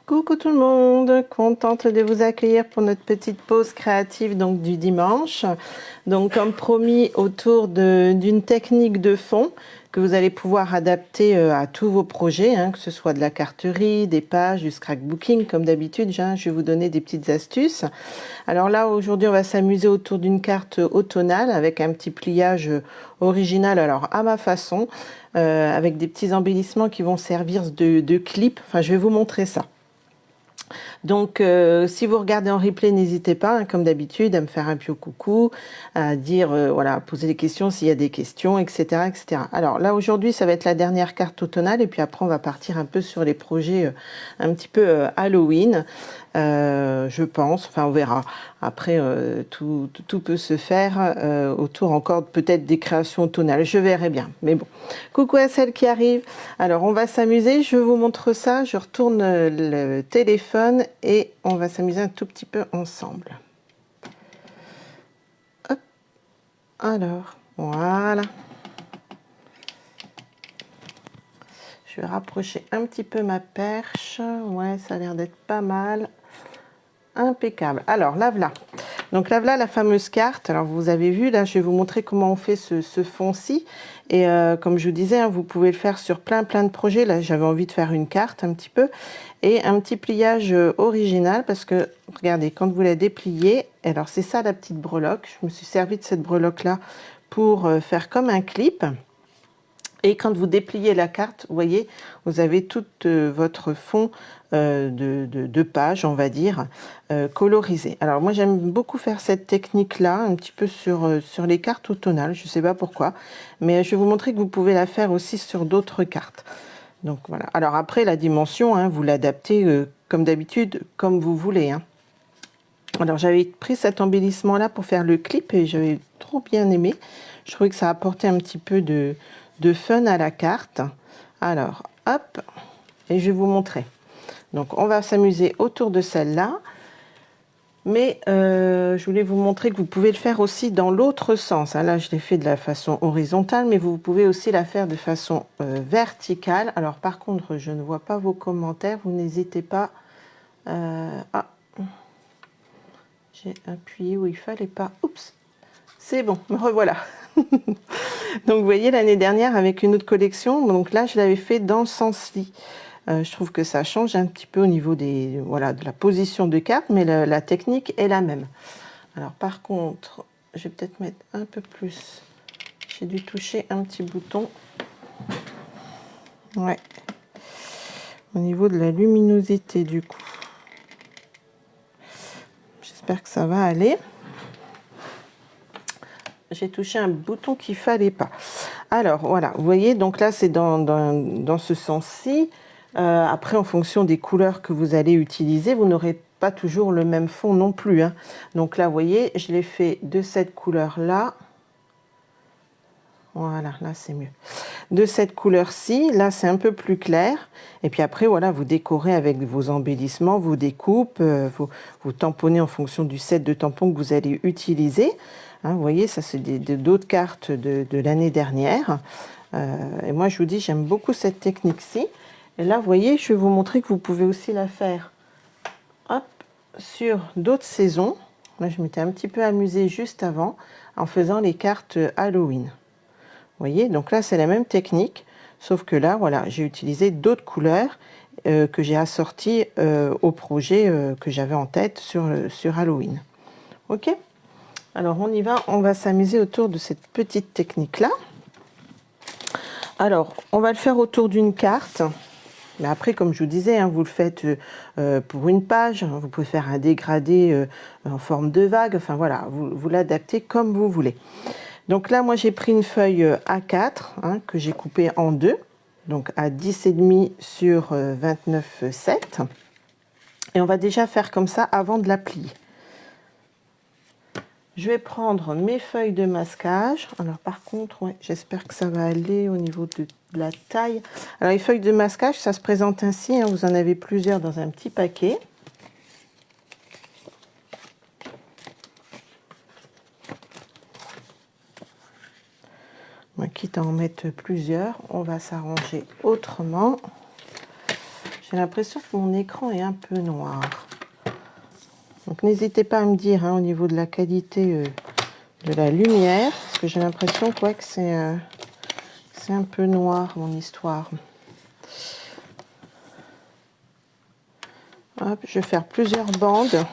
Coucou tout le monde, contente de vous accueillir pour notre petite pause créative donc du dimanche. Donc comme promis autour d'une technique de fond que vous allez pouvoir adapter à tous vos projets, que ce soit de la carterie, des pages, du scrapbooking comme d'habitude. Je vais vous donner des petites astuces. Alors là aujourd'hui on va s'amuser autour d'une carte automnale avec un petit pliage original alors à ma façon, avec des petits embellissements qui vont servir de clip. Enfin je vais vous montrer ça. Donc, si vous regardez en replay, n'hésitez pas, comme d'habitude, à me faire un petit coucou, à dire, voilà, à poser des questions s'il y a des questions, etc., etc. Alors là, aujourd'hui, ça va être la dernière carte automnale, et puis après, on va partir un peu sur les projets un petit peu Halloween, je pense. Enfin, on verra. Après, tout peut se faire autour encore peut-être des créations automnales. Je verrai bien. Mais bon, coucou à celles qui arrivent. Alors, on va s'amuser. Je vous montre ça. Je retourne le téléphone et on va s'amuser un tout petit peu ensemble. Hop. Alors, voilà. Je vais rapprocher un petit peu ma perche. Ouais, ça a l'air d'être pas mal. Impeccable. Alors, là voilà. Donc là voilà la fameuse carte. Alors vous avez vu, là je vais vous montrer comment on fait ce fond-ci. Et comme je vous disais, vous pouvez le faire sur plein de projets. Là j'avais envie de faire une carte un petit peu. Et un petit pliage original parce que, regardez, quand vous la dépliez, alors c'est ça la petite breloque. Je me suis servi de cette breloque-là pour faire comme un clip. Et quand vous dépliez la carte, vous voyez, vous avez tout votre fond de page, on va dire, colorisé. Alors moi, j'aime beaucoup faire cette technique-là, un petit peu sur les cartes automnales, je ne sais pas pourquoi, mais je vais vous montrer que vous pouvez la faire aussi sur d'autres cartes. Donc voilà. Alors après, la dimension, vous l'adaptez comme d'habitude, comme vous voulez. Alors j'avais pris cet embellissement-là pour faire le clip et j'avais trop bien aimé. Je trouvais que ça apportait un petit peu de fun à la carte. Alors, hop, et je vais vous montrer. Donc, on va s'amuser autour de celle-là. Mais je voulais vous montrer que vous pouvez le faire aussi dans l'autre sens. Là, je l'ai fait de la façon horizontale, mais vous pouvez aussi la faire de façon verticale. Alors, par contre, je ne vois pas vos commentaires. Vous n'hésitez pas. J'ai appuyé où il fallait pas. Oups, c'est bon, me revoilà. Donc vous voyez l'année dernière avec une autre collection, donc là je l'avais fait dans le sens-ci. Je trouve que ça change un petit peu au niveau de la position de carte, mais la technique est la même. Alors par contre, je vais peut-être mettre un peu plus. J'ai dû toucher un petit bouton. Ouais. Au niveau de la luminosité du coup. J'espère que ça va aller. J'ai touché un bouton qu'il fallait pas. Alors voilà, vous voyez, donc là c'est dans ce sens-ci. Après, en fonction des couleurs que vous allez utiliser, vous n'aurez pas toujours le même fond non plus. Donc là, vous voyez, je l'ai fait de cette couleur-là. Voilà, là c'est mieux. De cette couleur-ci, là c'est un peu plus clair. Et puis après, voilà, vous décorez avec vos embellissements, vos découpes, vous tamponnez en fonction du set de tampons que vous allez utiliser. Vous voyez, ça c'est d'autres cartes de l'année dernière. Et moi, je vous dis, j'aime beaucoup cette technique-ci. Et là, vous voyez, je vais vous montrer que vous pouvez aussi la faire hop, sur d'autres saisons. Là, je m'étais un petit peu amusée juste avant en faisant les cartes Halloween. Vous voyez, donc là, c'est la même technique, sauf que là, voilà, j'ai utilisé d'autres couleurs que j'ai assorties au projet que j'avais en tête sur Halloween. Ok ? Alors, on y va, on va s'amuser autour de cette petite technique-là. Alors, on va le faire autour d'une carte. Mais après, comme je vous disais, vous le faites pour une page. Vous pouvez faire un dégradé en forme de vague. Enfin, voilà, vous l'adaptez comme vous voulez. Donc là, moi, j'ai pris une feuille A4 que j'ai coupée en deux. Donc à 10,5 sur 29,7. Et on va déjà faire comme ça avant de la plier. Je vais prendre mes feuilles de masquage. Alors par contre, ouais, j'espère que ça va aller au niveau de la taille. Alors les feuilles de masquage, ça se présente ainsi. Vous en avez plusieurs dans un petit paquet. Quitte à en mettre plusieurs, on va s'arranger autrement. J'ai l'impression que mon écran est un peu noir. Donc n'hésitez pas à me dire au niveau de la qualité de la lumière, parce que j'ai l'impression que c'est un peu noir mon histoire. Hop, je vais faire plusieurs bandes.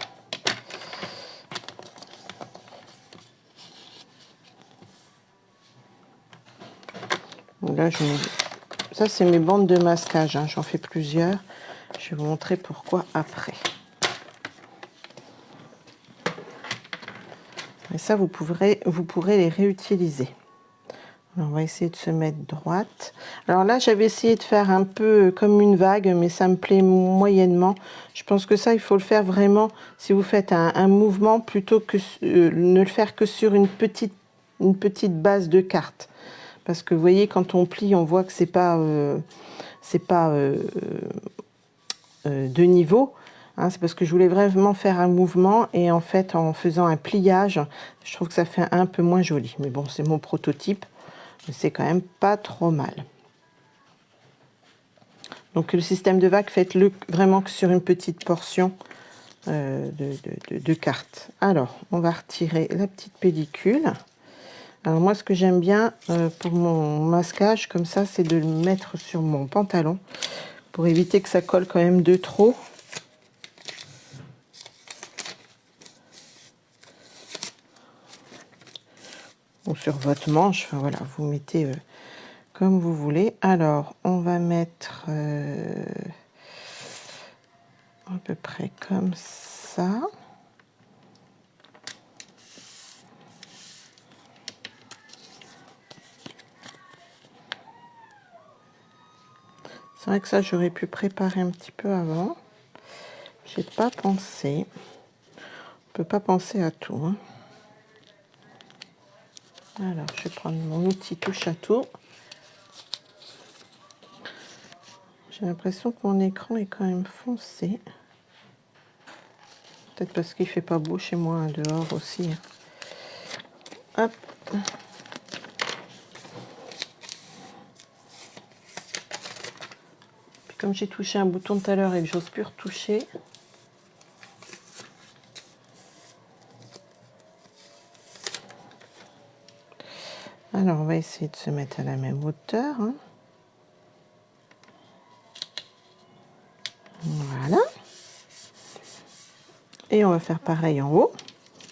Là, ça c'est mes bandes de masquage, j'en fais plusieurs. Je vais vous montrer pourquoi après. Et ça, vous pourrez les réutiliser. Alors, on va essayer de se mettre droite. Alors là, j'avais essayé de faire un peu comme une vague, mais ça me plaît moyennement. Je pense que ça, il faut le faire vraiment si vous faites un mouvement, plutôt que ne le faire que sur une petite base de carte. Parce que vous voyez, quand on plie, on voit que c'est pas de niveau. C'est parce que je voulais vraiment faire un mouvement, et en fait, en faisant un pliage, je trouve que ça fait un peu moins joli. Mais bon, c'est mon prototype. C'est quand même pas trop mal. Donc le système de vague, faites-le vraiment que sur une petite portion de cartes. Alors, on va retirer la petite pellicule. Alors moi, ce que j'aime bien pour mon masquage, comme ça, c'est de le mettre sur mon pantalon pour éviter que ça colle quand même de trop. Ou sur votre manche, enfin voilà, vous mettez comme vous voulez. Alors, on va mettre à peu près comme ça. C'est vrai que ça, j'aurais pu préparer un petit peu avant. J'ai pas pensé. On peut pas penser à tout. Alors, je vais prendre mon outil touche à tout. J'ai l'impression que mon écran est quand même foncé. Peut-être parce qu'il fait pas beau chez moi dehors aussi. Hop. Puis comme j'ai touché un bouton tout à l'heure et que j'ose plus retoucher. Alors, on va essayer de se mettre à la même hauteur. Voilà. Et on va faire pareil en haut,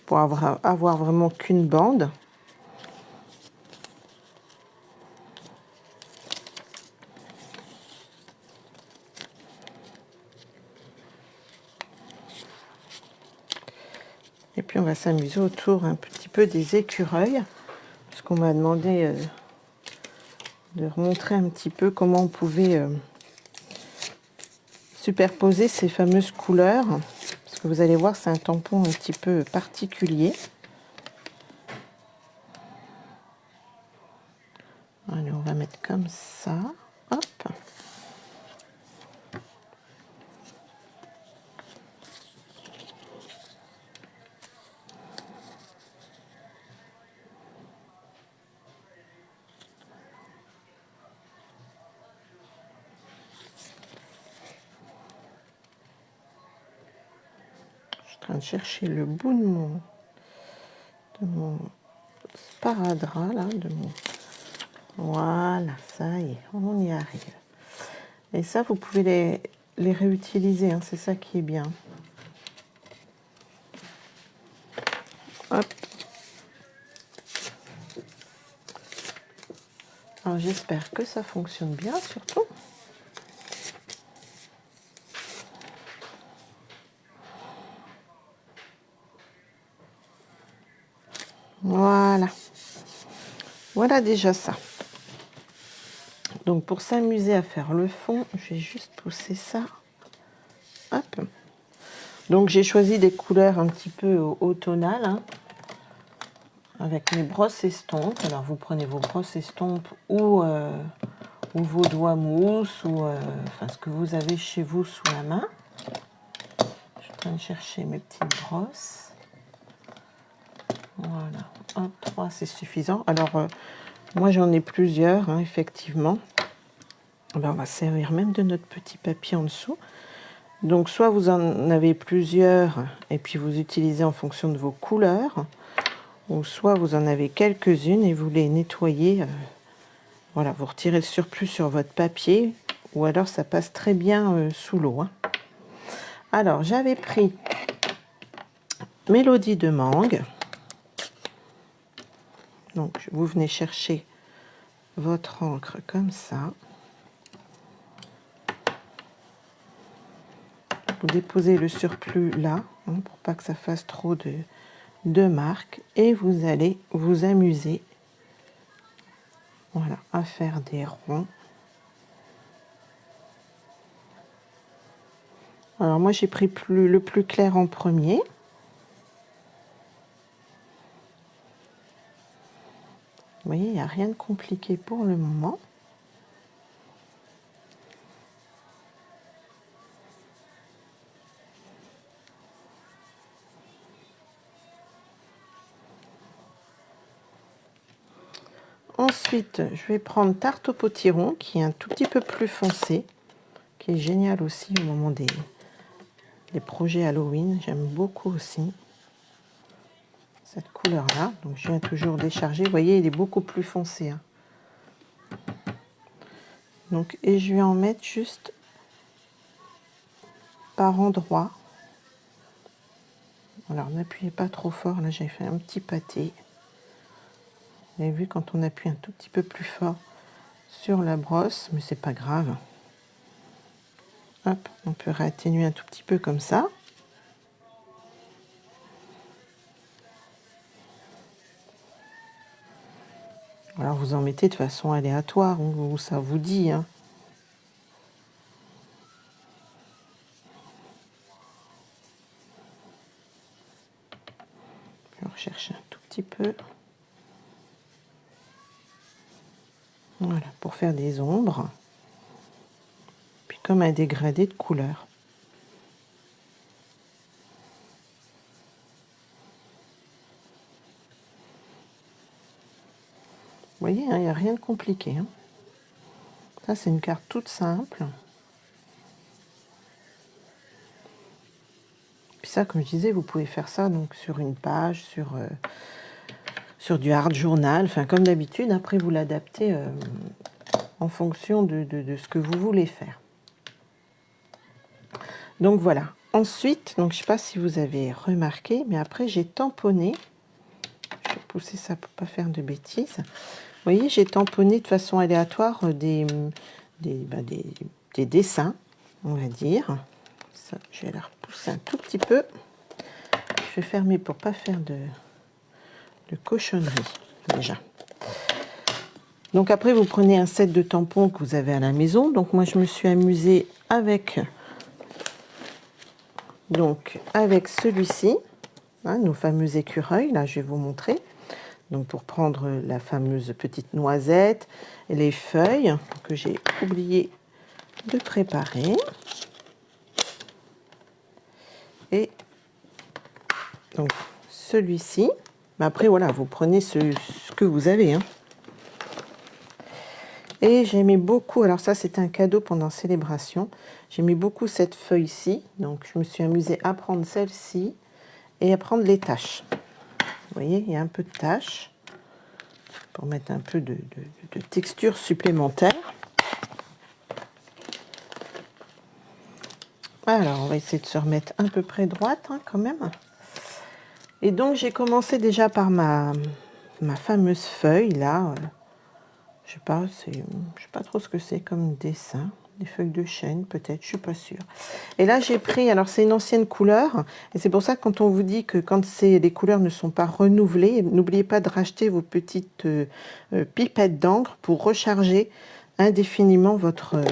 pour avoir vraiment qu'une bande. Et puis, on va s'amuser autour un petit peu des écureuils, parce qu'on m'a demandé de remontrer un petit peu comment on pouvait superposer ces fameuses couleurs, parce que vous allez voir, c'est un tampon un petit peu particulier. Allez, on va mettre comme ça. Hop. Je suis en train de chercher le bout de mon sparadrap, là, Voilà, ça y est, on y arrive. Et ça, vous pouvez les réutiliser, c'est ça qui est bien. Hop. Alors, j'espère que ça fonctionne bien, surtout. Voilà. Voilà déjà ça. Donc, pour s'amuser à faire le fond, je vais juste pousser ça. Hop. Donc, j'ai choisi des couleurs un petit peu automnales, avec mes brosses estampes. Alors, vous prenez vos brosses estampes ou vos doigts mousse, ou ce que vous avez chez vous sous la main. Je suis en train de chercher mes petites brosses. Voilà. 1, 3, c'est suffisant. Alors, moi, j'en ai plusieurs, effectivement. Ben, on va servir même de notre petit papier en dessous. Donc soit vous en avez plusieurs et puis vous utilisez en fonction de vos couleurs, ou soit vous en avez quelques-unes et vous les nettoyez. Voilà, vous retirez le surplus sur votre papier, ou alors ça passe très bien sous l'eau. Hein. Alors j'avais pris Mélodie de mangue. Donc vous venez chercher votre encre comme ça. Vous déposez le surplus là, hein, pour pas que ça fasse trop de marques. Et vous allez vous amuser, voilà, à faire des ronds. Alors moi j'ai pris le plus clair en premier. Vous voyez, il n'y a rien de compliqué pour le moment. Ensuite, je vais prendre Tarte au potiron, qui est un tout petit peu plus foncé, qui est génial aussi au moment des projets Halloween. J'aime beaucoup aussi cette couleur-là. Donc je viens toujours décharger. Vous voyez, il est beaucoup plus foncé. Hein. Donc, et je vais en mettre juste par endroit. Alors n'appuyez pas trop fort. Là, j'ai fait un petit pâté. Vous avez vu, quand on appuie un tout petit peu plus fort sur la brosse, mais c'est pas grave. Hop, on peut réatténuer un tout petit peu comme ça. Alors vous en mettez de façon aléatoire, où ça vous dit. Hein. Je vais rechercher un tout petit peu. Voilà, pour faire des ombres. Puis comme un dégradé de couleur. Vous voyez, il n'y a rien de compliqué. Hein. Ça, c'est une carte toute simple. Puis ça, comme je disais, vous pouvez faire ça donc sur une page, sur du hard journal, enfin comme d'habitude. Après, vous l'adaptez en fonction de ce que vous voulez faire. Donc voilà. Ensuite, donc je ne sais pas si vous avez remarqué, mais après j'ai tamponné. Je vais pousser ça pour ne pas faire de bêtises. Vous voyez, j'ai tamponné de façon aléatoire des dessins, on va dire. Ça, je vais la repousser un tout petit peu. Je vais fermer pour ne pas faire de cochonnerie, déjà. Donc après, vous prenez un set de tampons que vous avez à la maison. Donc moi, je me suis amusée avec celui-ci, hein, nos fameux écureuils. Là, je vais vous montrer. Donc pour prendre la fameuse petite noisette et les feuilles que j'ai oublié de préparer. Et donc celui-ci. Mais après, voilà, vous prenez ce que vous avez. Hein. Et j'aimais beaucoup, alors ça c'était un cadeau pendant célébration, j'aimais beaucoup cette feuille-ci. Donc je me suis amusée à prendre celle-ci et à prendre les taches. Vous voyez, il y a un peu de taches pour mettre un peu de texture supplémentaire. Alors, on va essayer de se remettre à peu près droite hein, quand même. Et donc, j'ai commencé déjà par ma fameuse feuille, là. Je sais pas trop ce que c'est comme dessin. Des feuilles de chêne, peut-être, je suis pas sûre. Et là, j'ai pris, alors c'est une ancienne couleur, et c'est pour ça que quand on vous dit que quand les couleurs ne sont pas renouvelées, n'oubliez pas de racheter vos petites pipettes d'encre pour recharger indéfiniment votre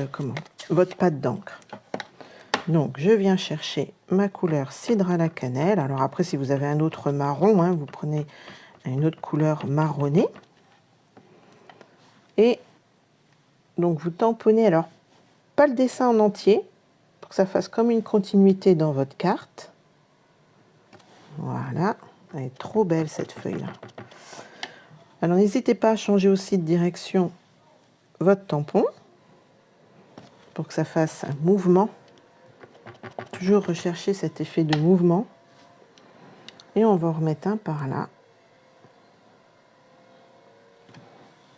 pâte d'encre. Donc, je viens chercher ma couleur cidre à la cannelle. Alors après, si vous avez un autre marron, hein, vous prenez une autre couleur marronnée. Et donc, vous tamponnez, alors, pas le dessin en entier, pour que ça fasse comme une continuité dans votre carte. Voilà. Elle est trop belle, cette feuille-là. Alors, n'hésitez pas à changer aussi de direction votre tampon. pour que ça fasse un mouvement. Toujours rechercher cet effet de mouvement. Et on va en remettre un par là.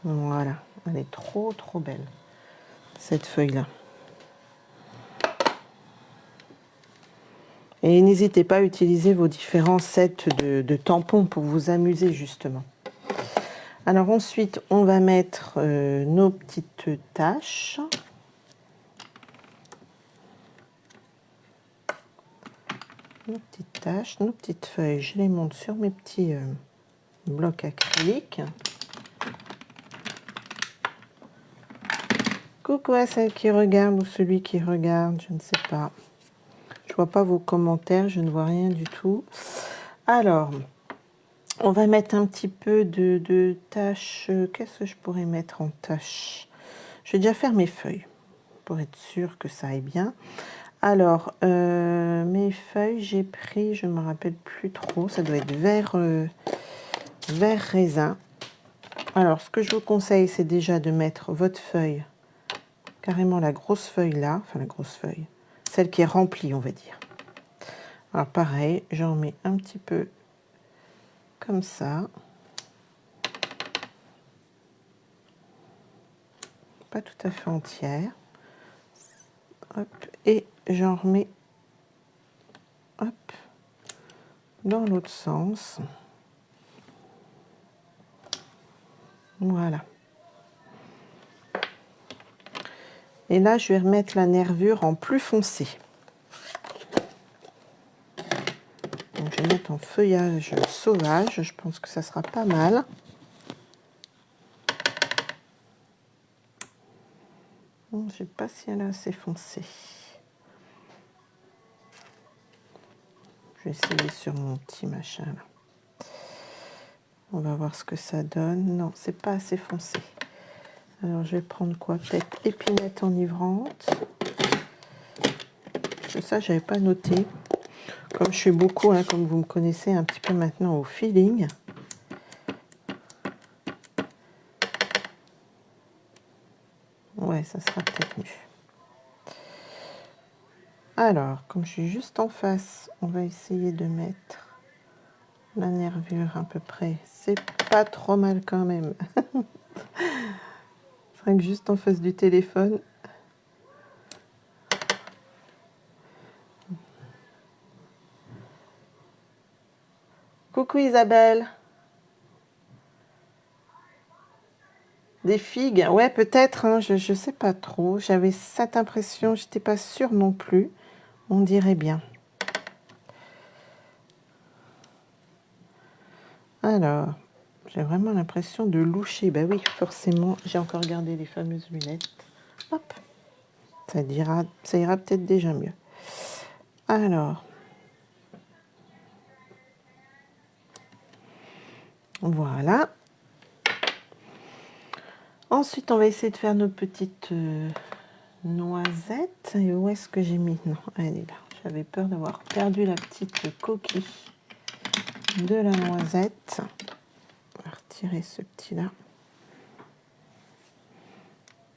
Voilà, elle est trop belle, cette feuille-là. Et n'hésitez pas à utiliser vos différents sets de tampons pour vous amuser justement. Alors ensuite, on va mettre nos petites taches. Nos petites taches, nos petites feuilles, je les monte sur mes petits blocs acryliques. Coucou à celle qui regarde ou celui qui regarde, je ne sais pas. Je vois pas vos commentaires, je ne vois rien du tout. Alors, on va mettre un petit peu de tâches. Qu'est-ce que je pourrais mettre en tâche? Je vais déjà faire mes feuilles pour être sûr que ça aille bien. Alors, mes feuilles, j'ai pris, je ne me rappelle plus trop, ça doit être vert raisin. Alors, ce que je vous conseille, c'est déjà de mettre votre feuille, carrément la grosse feuille là, enfin la grosse feuille, celle qui est remplie, on va dire. Alors pareil, j'en mets un petit peu comme ça. Pas tout à fait entière. Hop, et j'en remets hop, dans l'autre sens. Voilà. Et là, je vais remettre la nervure en plus foncé. Donc, je vais mettre en feuillage sauvage. Je pense que ça sera pas mal. Bon, je ne sais pas si elle est assez foncée. Je vais essayer sur mon petit machin là. On va voir ce que ça donne. Non, c'est pas assez foncé. Alors, je vais prendre quoi? Peut-être épinette enivrante. Ça, je n'avais pas noté. Comme je suis beaucoup, hein, comme vous me connaissez un petit peu maintenant, au feeling. Ouais, ça sera peut-être mieux. Alors, comme je suis juste en face, on va essayer de mettre la nervure à peu près. C'est pas trop mal quand même. C'est vrai que juste en face du téléphone. Coucou Isabelle. Des figues, ouais peut-être, hein, je sais pas trop. J'avais cette impression, j'étais pas sûre non plus. On dirait bien. Alors, j'ai vraiment l'impression de loucher. Ben oui, forcément, j'ai encore gardé les fameuses lunettes. Hop, ça ira peut-être déjà mieux. Alors, voilà. Ensuite, on va essayer de faire nos petites noisettes. Et où est-ce que j'ai mis? Non, elle est là. J'avais peur d'avoir perdu la petite coquille de la noisette. On va retirer ce petit-là.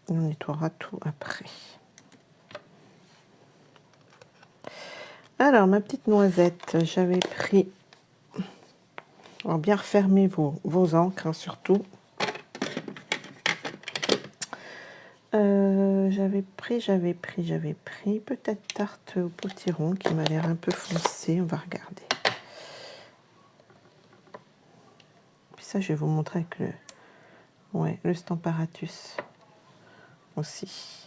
On nettoiera tout après. Alors, ma petite noisette, j'avais pris... Alors, bien refermer vos encres, hein, surtout. J'avais pris peut-être tarte au potiron qui m'a l'air un peu foncé. On va regarder. Puis ça, je vais vous montrer avec le Stamparatus aussi.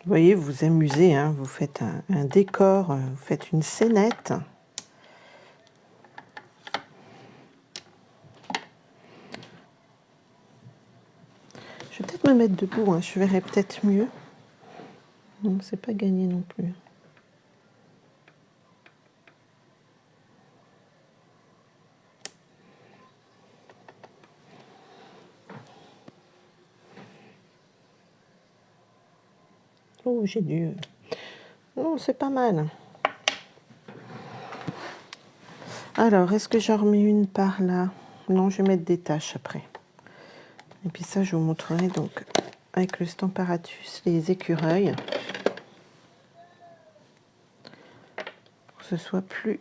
Vous voyez, vous vous amusez, hein, vous faites un décor, vous faites une scénette. Je vais peut-être me mettre debout, hein, je verrai peut-être mieux. Non, c'est pas gagné non plus. Oh, j'ai dû... Non, c'est pas mal. Alors, est-ce que j'en remets une par là? Non, je vais mettre des taches après. Et puis ça, je vous montrerai donc avec le Stamparatus les écureuils. Pour que ce soit plus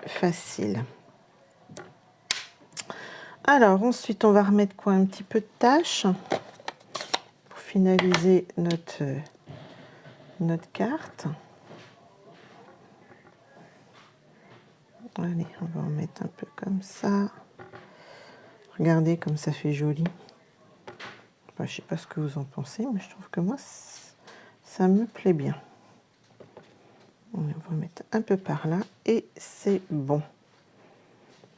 facile. Alors, ensuite, on va remettre quoi? Un petit peu de taches pour finaliser notre carte. Allez, on va en mettre un peu comme ça. Regardez comme ça fait joli. Enfin, je ne sais pas ce que vous en pensez, mais je trouve que moi, ça me plaît bien. On va mettre un peu par là et c'est bon.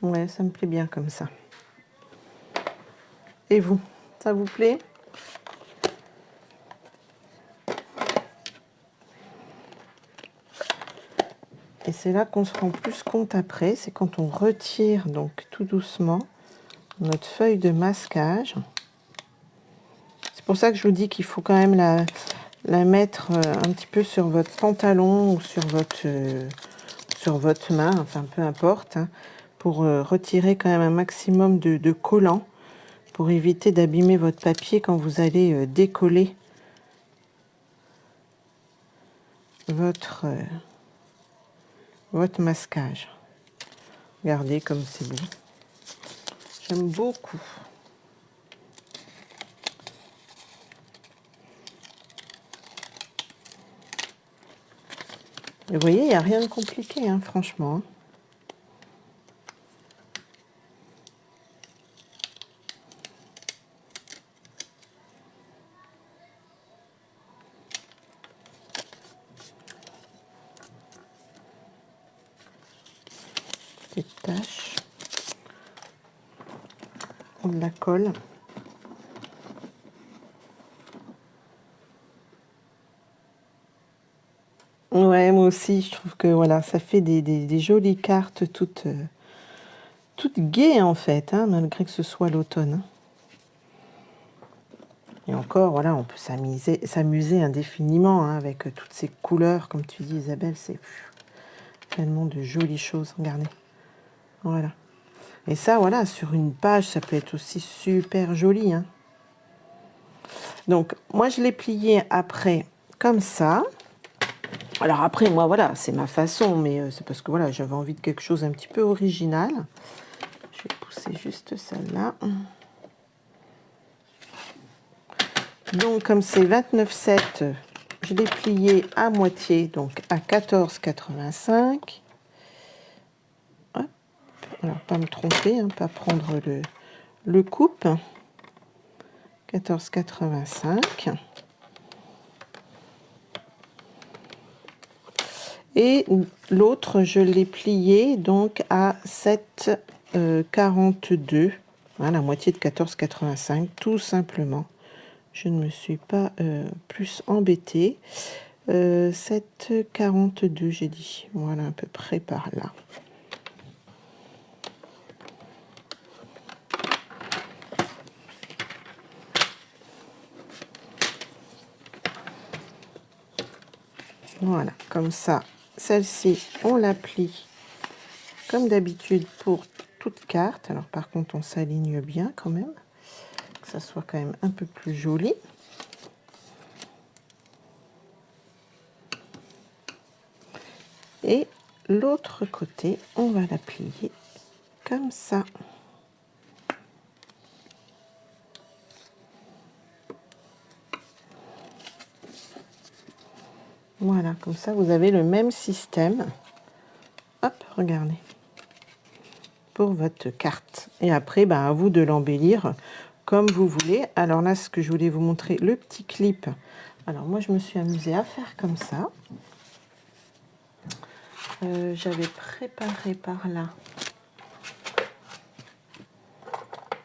Ouais, ça me plaît bien comme ça. Et vous, ça vous plaît? Et c'est là qu'on se rend plus compte après, c'est quand on retire donc tout doucement notre feuille de masquage. C'est pour ça que je vous dis qu'il faut quand même la mettre un petit peu sur votre pantalon ou sur votre main, enfin peu importe, hein, pour retirer quand même un maximum de collant pour éviter d'abîmer votre papier quand vous allez décoller votre masquage. Regardez comme c'est beau. J'aime beaucoup. Et vous voyez, il n'y a rien de compliqué, hein, franchement. Des taches. On de la colle. Ouais, moi aussi, je trouve que voilà, ça fait des jolies cartes toutes gaies en fait, hein, malgré que ce soit l'automne. Hein. Et encore, voilà, on peut s'amuser indéfiniment hein, avec toutes ces couleurs, comme tu dis Isabelle, c'est tellement de jolies choses, regardez. Voilà. Et ça, voilà, sur une page, ça peut être aussi super joli. Hein. Donc, moi, je l'ai plié après comme ça. Alors après, moi, voilà, c'est ma façon, mais c'est parce que voilà, j'avais envie de quelque chose un petit peu original. Je vais pousser juste celle-là. Donc, comme c'est 29,7, je l'ai plié à moitié, donc à 14,85. Hop. Alors, pas me tromper, hein, pas prendre le coupe. 14,85. Et l'autre, je l'ai plié donc à 7,42. Voilà, la moitié de 14,85, tout simplement. Je ne me suis pas plus embêtée. 7,42, j'ai dit. Voilà, à peu près par là. Voilà, comme ça. Celle-ci, on la plie comme d'habitude pour toute carte. Alors par contre, on s'aligne bien quand même. Que ça soit quand même un peu plus joli. Et l'autre côté, on va la plier comme ça. Voilà, comme ça, vous avez le même système. Hop, regardez. Pour votre carte. Et après, ben, à vous de l'embellir comme vous voulez. Alors là, ce que je voulais vous montrer, le petit clip. Alors moi, je me suis amusée à faire comme ça. J'avais préparé par là.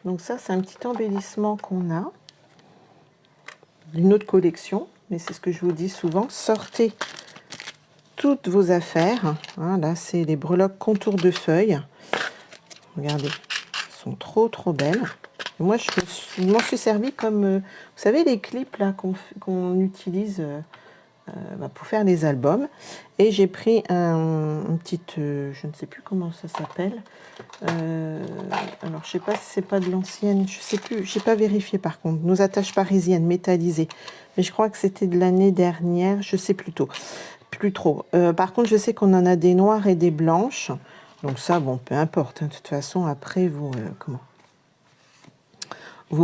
Donc ça, c'est un petit embellissement qu'on a d'une autre collection. Mais c'est ce que je vous dis souvent. Sortez toutes vos affaires. Hein, là, c'est les breloques contour de feuilles. Regardez, elles sont trop belles. Et moi, je m'en suis servi comme, vous savez, les clips là qu'on utilise pour faire les albums. Et j'ai pris un petit, je ne sais plus comment ça s'appelle. Alors je sais pas si c'est pas de l'ancienne, je sais plus, j'ai pas vérifié par contre. Nos attaches parisiennes métallisées, mais je crois que c'était de l'année dernière, je sais plus trop. Par contre, je sais qu'on en a des noires et des blanches. Donc ça, bon, peu importe. Hein, de toute façon, après, vous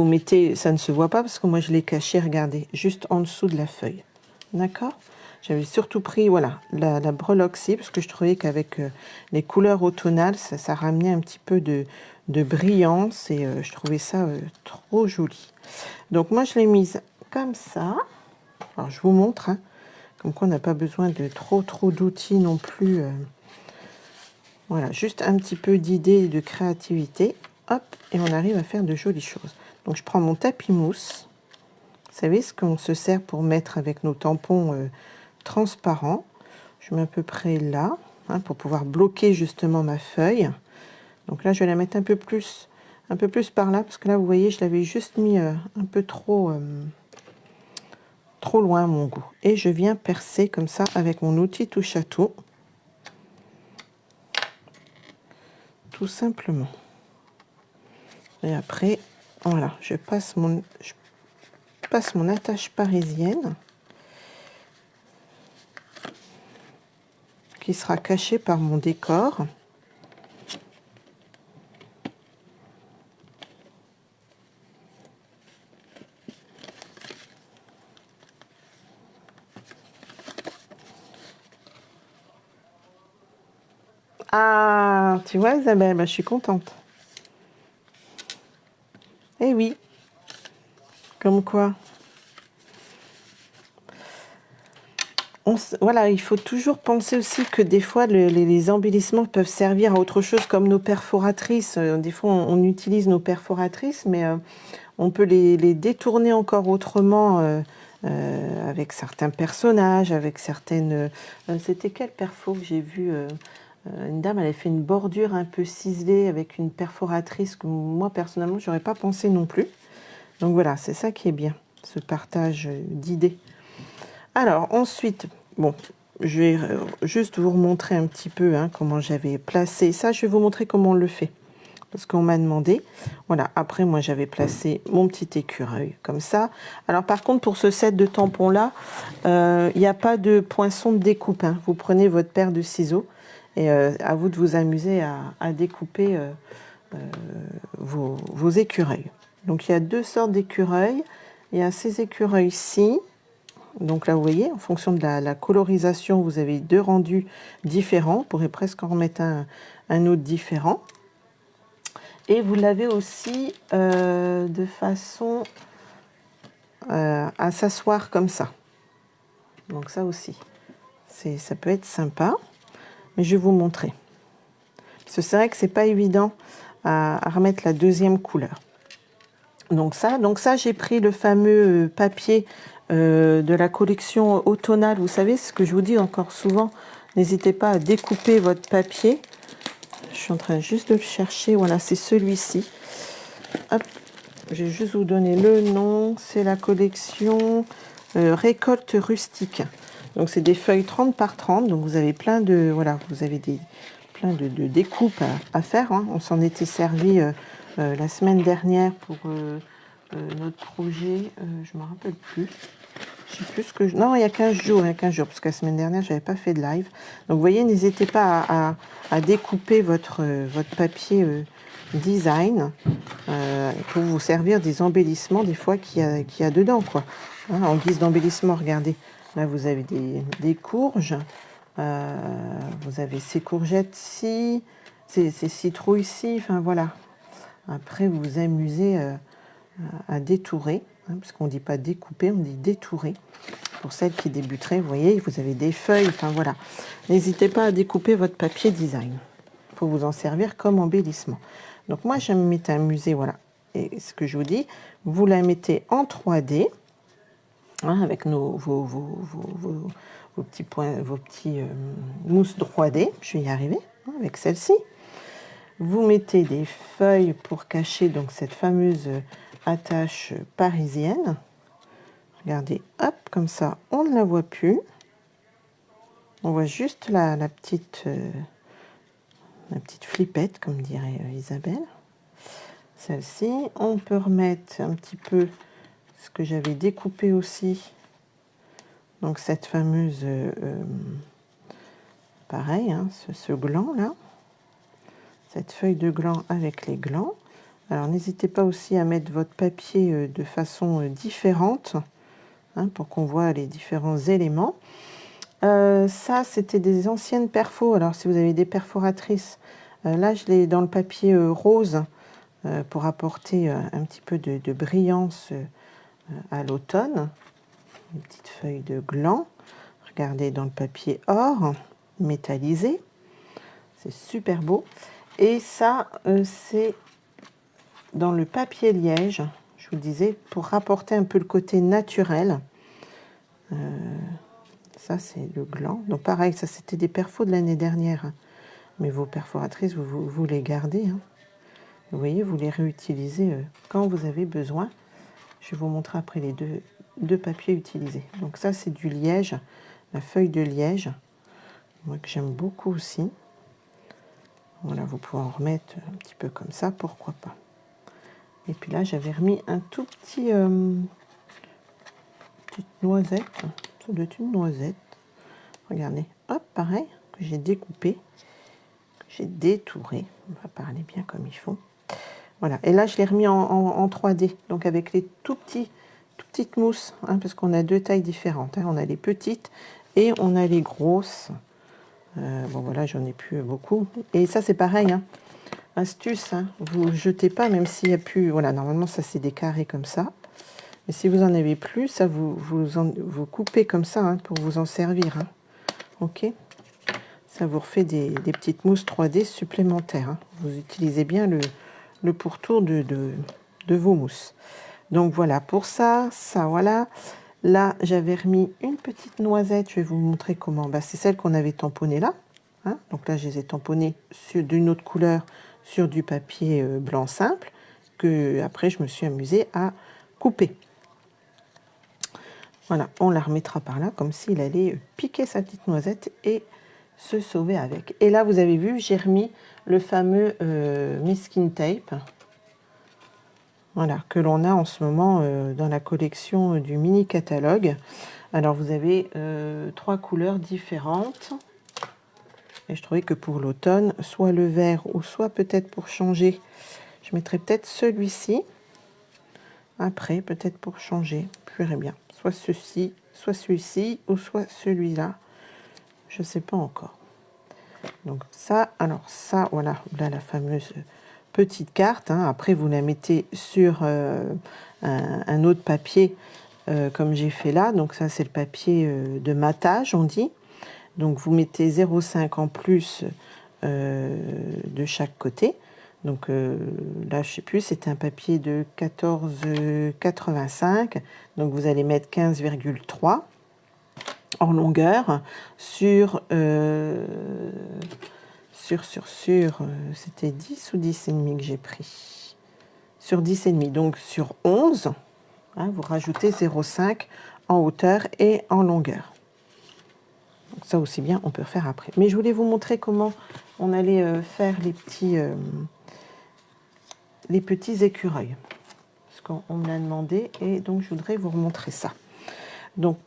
mettez, ça ne se voit pas parce que moi je l'ai caché, regardez, juste en dessous de la feuille. D'accord? J'avais surtout pris, voilà, la breloque-ci parce que je trouvais qu'avec les couleurs automnales, ça ramenait un petit peu de brillance et je trouvais ça trop joli. Donc moi je l'ai mise comme ça. Alors je vous montre, hein, comme quoi on n'a pas besoin de trop d'outils non plus. Voilà, juste un petit peu d'idée et de créativité. Hop, et on arrive à faire de jolies choses. Donc je prends mon tapis mousse. Vous savez ce qu'on se sert pour mettre avec nos tampons transparents. Je mets à peu près là, hein, pour pouvoir bloquer justement ma feuille. Donc là, je vais la mettre un peu plus par là, parce que là, vous voyez, je l'avais juste mis un peu trop loin à mon goût. Et je viens percer comme ça avec mon outil touche à tout. Tout simplement. Et après, voilà, je passe mon attache parisienne qui sera cachée par mon décor. Ah, tu vois Isabelle, bah, je suis contente. Eh oui, comme quoi. Voilà, il faut toujours penser aussi que des fois, les embellissements peuvent servir à autre chose, comme nos perforatrices. Des fois, on utilise nos perforatrices, mais on peut les détourner encore autrement avec certains personnages, avec certaines... C'était quel perfo que j'ai vu une dame, elle avait fait une bordure un peu ciselée avec une perforatrice que moi, personnellement, je n'aurais pas pensé non plus. Donc voilà, c'est ça qui est bien, ce partage d'idées. Alors ensuite, bon, je vais juste vous remontrer un petit peu comment j'avais placé ça. Je vais vous montrer comment on le fait, parce qu'on m'a demandé. Voilà, après moi j'avais placé mon petit écureuil comme ça. Alors par contre, pour ce set de tampons-là, il n'y a pas de poinçon de découpe. Hein. Vous prenez votre paire de ciseaux et à vous de vous amuser à découper vos écureuils. Donc il y a deux sortes d'écureuils. Il y a ces écureuils-ci. Donc là, vous voyez, en fonction de la colorisation, vous avez deux rendus différents. Vous pourrez presque en remettre un autre différent. Et vous l'avez aussi de façon à s'asseoir comme ça. Donc ça aussi, ça peut être sympa. Mais je vais vous montrer. Parce que c'est vrai que c'est pas évident à remettre la deuxième couleur. Donc ça, j'ai pris le fameux papier de la collection automnale. Vous savez, ce que je vous dis encore souvent, n'hésitez pas à découper votre papier. Je suis en train juste de le chercher. Voilà, c'est celui-ci. Hop, je vais juste vous donner le nom. C'est la collection Récolte rustique. Donc c'est des feuilles 30 par 30. Donc vous avez plein de plein de découpes à faire. Hein. On s'en était servi la semaine dernière pour notre projet. Je ne me rappelle plus. Je sais plus ce que non, il y a 15 jours, parce que la semaine dernière, je n'avais pas fait de live. Donc, vous voyez, n'hésitez pas à découper votre papier design pour vous servir des embellissements, des fois, qu'il y a dedans, quoi. Hein, en guise d'embellissement, regardez. Là, vous avez des courges. Vous avez ces courgettes-ci, ces citrouilles-ci. Enfin, voilà. Après, vous vous amusez à détourer. Parce qu'on ne dit pas découper, on dit détourer. Pour celles qui débuteraient, vous voyez, vous avez des feuilles, enfin voilà. N'hésitez pas à découper votre papier design pour vous en servir comme embellissement. Donc moi, je m'étais amusée, voilà. Et ce que je vous dis, vous la mettez en 3D, avec vos petits points, vos petits mousses 3D. Je vais y arriver, avec celle-ci. Vous mettez des feuilles pour cacher donc cette fameuse attache parisienne. Regardez, hop, comme ça, on ne la voit plus. On voit juste la petite flippette, comme dirait Isabelle. Celle-ci, on peut remettre un petit peu ce que j'avais découpé aussi. Donc cette fameuse, pareil, hein, ce gland là. Cette feuille de gland avec les glands. Alors n'hésitez pas aussi à mettre votre papier de façon différente, hein, pour qu'on voit les différents éléments. Ça, c'était des anciennes perfos. Alors si vous avez des perforatrices, là je l'ai dans le papier rose pour apporter un petit peu de brillance à l'automne. Une petite feuille de gland. Regardez dans le papier or métallisé. C'est super beau. Et ça, c'est dans le papier liège, je vous disais, pour rapporter un peu le côté naturel. Ça, c'est le gland. Donc pareil, ça c'était des perfos de l'année dernière. Hein. Mais vos perforatrices, vous les gardez. Hein. Vous voyez, vous les réutilisez quand vous avez besoin. Je vais vous montrer après les deux papiers utilisés. Donc ça, c'est du liège, la feuille de liège. Moi que j'aime beaucoup aussi. Voilà, vous pouvez en remettre un petit peu comme ça, pourquoi pas. Et puis là, j'avais remis un tout petit... petite noisette. Ça doit être une noisette. Regardez, hop, pareil, que j'ai découpé, que j'ai détouré. On va parler bien comme il faut. Voilà, et là, je l'ai remis en 3D, donc avec les tout petites mousses, hein, parce qu'on a deux tailles différentes. Hein. On a les petites et on a les grosses. Bon, voilà, j'en ai plus beaucoup. Et ça, c'est pareil, hein. Astuce, hein, vous ne jetez pas, même s'il n'y a plus... Voilà, normalement, ça, c'est des carrés comme ça. Mais si vous n'en avez plus, ça, vous coupez comme ça, hein, pour vous en servir. Hein. OK ? Ça vous refait des petites mousses 3D supplémentaires. Hein. Vous utilisez bien le pourtour de vos mousses. Donc, voilà, pour ça, voilà. Là, j'avais remis une petite noisette. Je vais vous montrer comment. Bah, c'est celle qu'on avait tamponnée là. Hein. Donc là, je les ai tamponnées d'une autre couleur sur du papier blanc simple que après je me suis amusée à couper. Voilà, on la remettra par là comme s'il allait piquer sa petite noisette et se sauver avec. Et là, vous avez vu, j'ai remis le fameux masking tape. Voilà, que l'on a en ce moment dans la collection du mini catalogue. Alors vous avez 3 couleurs différentes. Et je trouvais que pour l'automne, soit le vert ou soit peut-être pour changer, je mettrais peut-être celui-ci. Après, peut-être pour changer, je verrai bien. Soit ceci, soit celui-ci ou soit celui-là. Je ne sais pas encore. Donc ça, alors ça, voilà, là la fameuse petite carte. Hein. Après, vous la mettez sur un autre papier comme j'ai fait là. Donc ça, c'est le papier de matage, on dit. Donc vous mettez 0,5 en plus de chaque côté. Donc là, je ne sais plus, c'était un papier de 14,85. Donc vous allez mettre 15,3 en longueur sur c'était 10 ou 10,5 que j'ai pris. Sur 10,5, donc sur 11, hein, vous rajoutez 0,5 en hauteur et en longueur. Donc ça aussi bien, on peut faire après. Mais je voulais vous montrer comment on allait faire les petits écureuils. Parce qu'on me l'a demandé et donc je voudrais vous remontrer ça. Donc,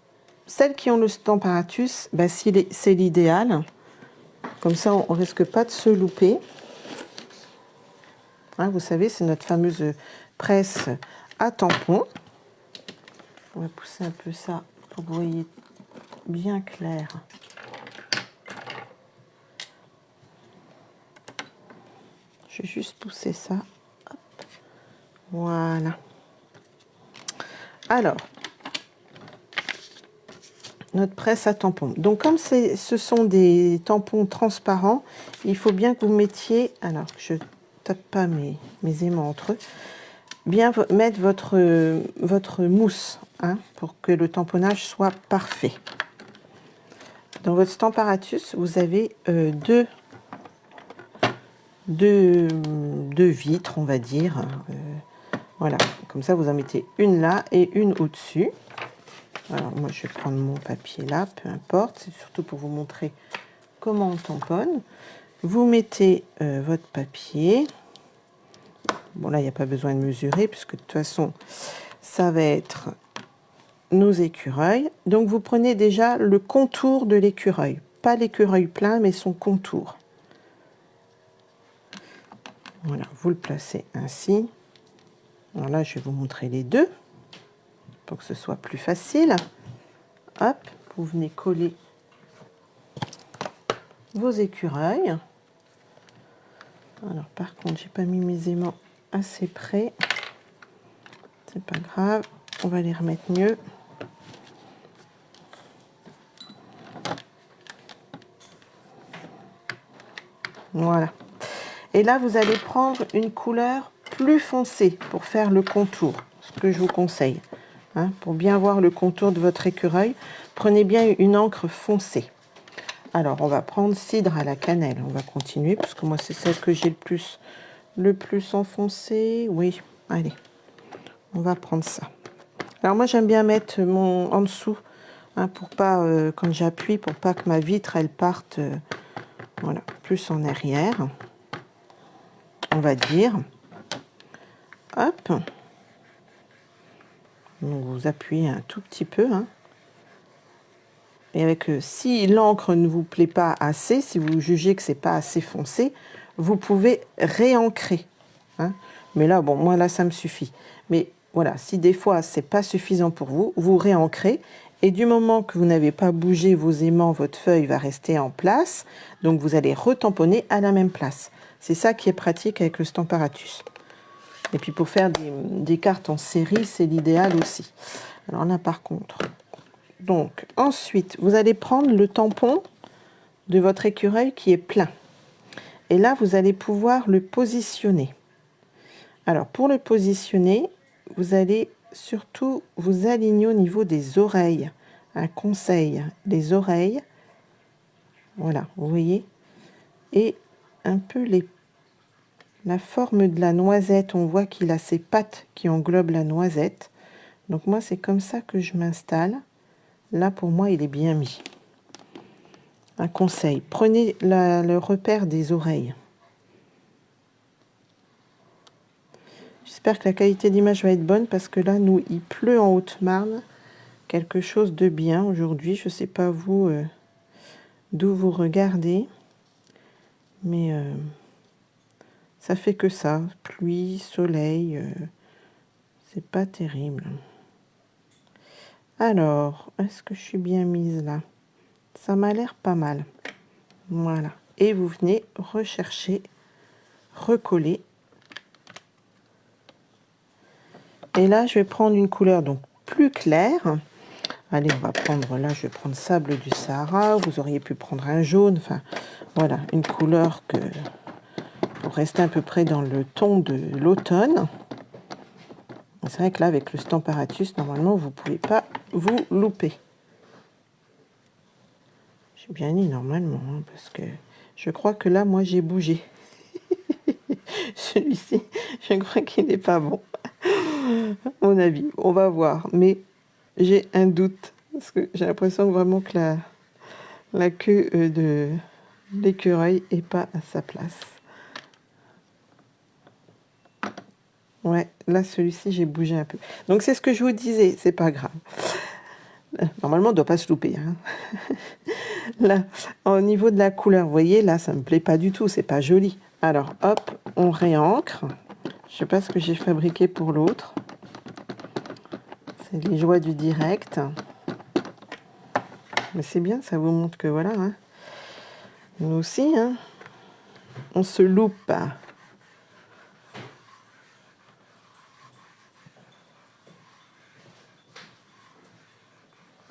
celles qui ont le Stamparatus, bah, c'est l'idéal. Comme ça, on ne risque pas de se louper. Hein, vous savez, c'est notre fameuse presse à tampon. On va pousser un peu ça pour que vous voyez bien clair. Je vais juste pousser ça. Hop. Voilà. Alors, notre presse à tampons. Donc, comme ce sont des tampons transparents, il faut bien que vous mettiez... Alors, je ne tape pas mes aimants entre eux. Bien mettre votre mousse, hein, pour que le tamponnage soit parfait. Dans votre Stamparatus, vous avez deux vitres, on va dire. Voilà, comme ça, vous en mettez une là et une au-dessus. Alors moi, je vais prendre mon papier là, peu importe. C'est surtout pour vous montrer comment on tamponne. Vous mettez votre papier. Bon, là, il n'y a pas besoin de mesurer, puisque de toute façon, ça va être nos écureuils. Donc, vous prenez déjà le contour de l'écureuil. Pas l'écureuil plein, mais son contour. Voilà, vous le placez ainsi. Alors là, je vais vous montrer les deux, pour que ce soit plus facile. Hop, vous venez coller vos écureuils. Alors, par contre, j'ai pas mis mes aimants assez près. C'est pas grave, on va les remettre mieux. Voilà. Et là, vous allez prendre une couleur plus foncée pour faire le contour, ce que je vous conseille. Hein, pour bien voir le contour de votre écureuil, prenez bien une encre foncée. Alors, on va prendre cidre à la cannelle. On va continuer, parce que moi, c'est celle que j'ai le plus enfoncée. Oui, allez, on va prendre ça. Alors, moi, j'aime bien mettre mon en dessous, hein, pour pas, quand j'appuie, pour pas que ma vitre, elle parte, voilà, plus en arrière. On va dire. Hop. Donc, vous appuyez un tout petit peu, hein. Et avec, si l'encre ne vous plaît pas assez, si vous jugez que c'est pas assez foncé, vous pouvez réancrer. Hein. Mais là, bon, moi là, ça me suffit. Mais voilà, si des fois c'est pas suffisant pour vous, vous réancrez. Et du moment que vous n'avez pas bougé vos aimants, votre feuille va rester en place. Donc vous allez retamponner à la même place. C'est ça qui est pratique avec le Stamparatus. Et puis pour faire des cartes en série, c'est l'idéal aussi. Alors là, par contre. Donc, ensuite, vous allez prendre le tampon de votre écureuil qui est plein. Et là, vous allez pouvoir le positionner. Alors, pour le positionner, vous allez surtout vous aligner au niveau des oreilles. Un conseil, les oreilles, voilà, vous voyez, et un peu la forme de la noisette. On voit qu'il a ses pattes qui englobent la noisette. Donc, moi, c'est comme ça que je m'installe. Là, pour moi, il est bien mis. Un conseil, prenez le repère des oreilles. J'espère que la qualité d'image va être bonne parce que là, nous, il pleut en Haute-Marne. Quelque chose de bien aujourd'hui. Je ne sais pas vous d'où vous regardez. Mais ça fait que ça. Pluie, soleil. C'est pas terrible. Alors, est-ce que je suis bien mise là? Ça m'a l'air pas mal. Voilà. Et vous venez rechercher, recoller. Et là, je vais prendre une couleur donc plus claire. Allez, on va prendre, là, je vais prendre sable du Sahara. Vous auriez pu prendre un jaune. Enfin, voilà, une couleur que pour rester à peu près dans le ton de l'automne. C'est vrai que là, avec le Stamparatus, normalement, vous ne pouvez pas vous louper. J'ai bien dit normalement, hein, parce que je crois que là, moi, j'ai bougé. Celui-ci, je crois qu'il n'est pas bon. À mon avis, on va voir. Mais j'ai un doute, parce que j'ai l'impression vraiment que la queue de l'écureuil n'est pas à sa place. Ouais, là, celui-ci, j'ai bougé un peu. Donc, c'est ce que je vous disais, c'est pas grave. Normalement, on ne doit pas se louper. Hein. Là, au niveau de la couleur, vous voyez, là, ça ne me plaît pas du tout, c'est pas joli. Alors, hop, on réancre. Je ne sais pas ce que j'ai fabriqué pour l'autre. C'est les joies du direct. Mais c'est bien, ça vous montre que voilà. Hein. Nous aussi, hein, on se loupe.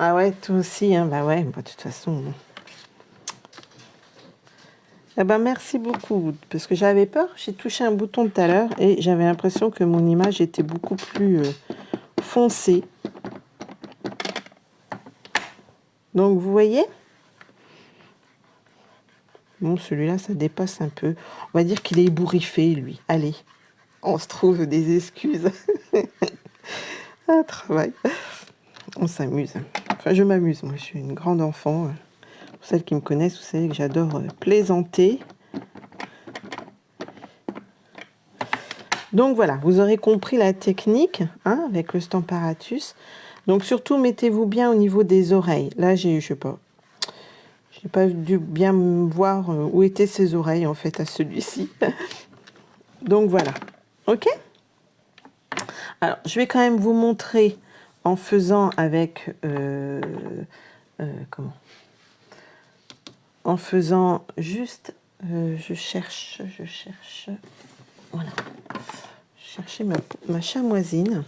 Ah ouais, toi aussi, hein, bah ouais, bah, de toute façon. Eh ben, merci beaucoup, parce que j'avais peur, j'ai touché un bouton tout à l'heure et j'avais l'impression que mon image était beaucoup plus foncée. Donc, vous voyez? Bon, celui-là, ça dépasse un peu. On va dire qu'il est ébouriffé, lui. Allez, on se trouve des excuses. Un travail. On s'amuse. Enfin, je m'amuse. Moi, je suis une grande enfant. Pour celles qui me connaissent, vous savez que j'adore plaisanter. Donc voilà, vous aurez compris la technique hein, avec le Stamparatus. Donc surtout, mettez-vous bien au niveau des oreilles. Là, je sais pas. J'ai pas dû bien voir où étaient ses oreilles en fait à celui-ci. Donc voilà. Ok. Alors, je vais quand même vous montrer en faisant avec comment? En faisant juste, je cherche. Voilà. Je cherchais ma chamoisine.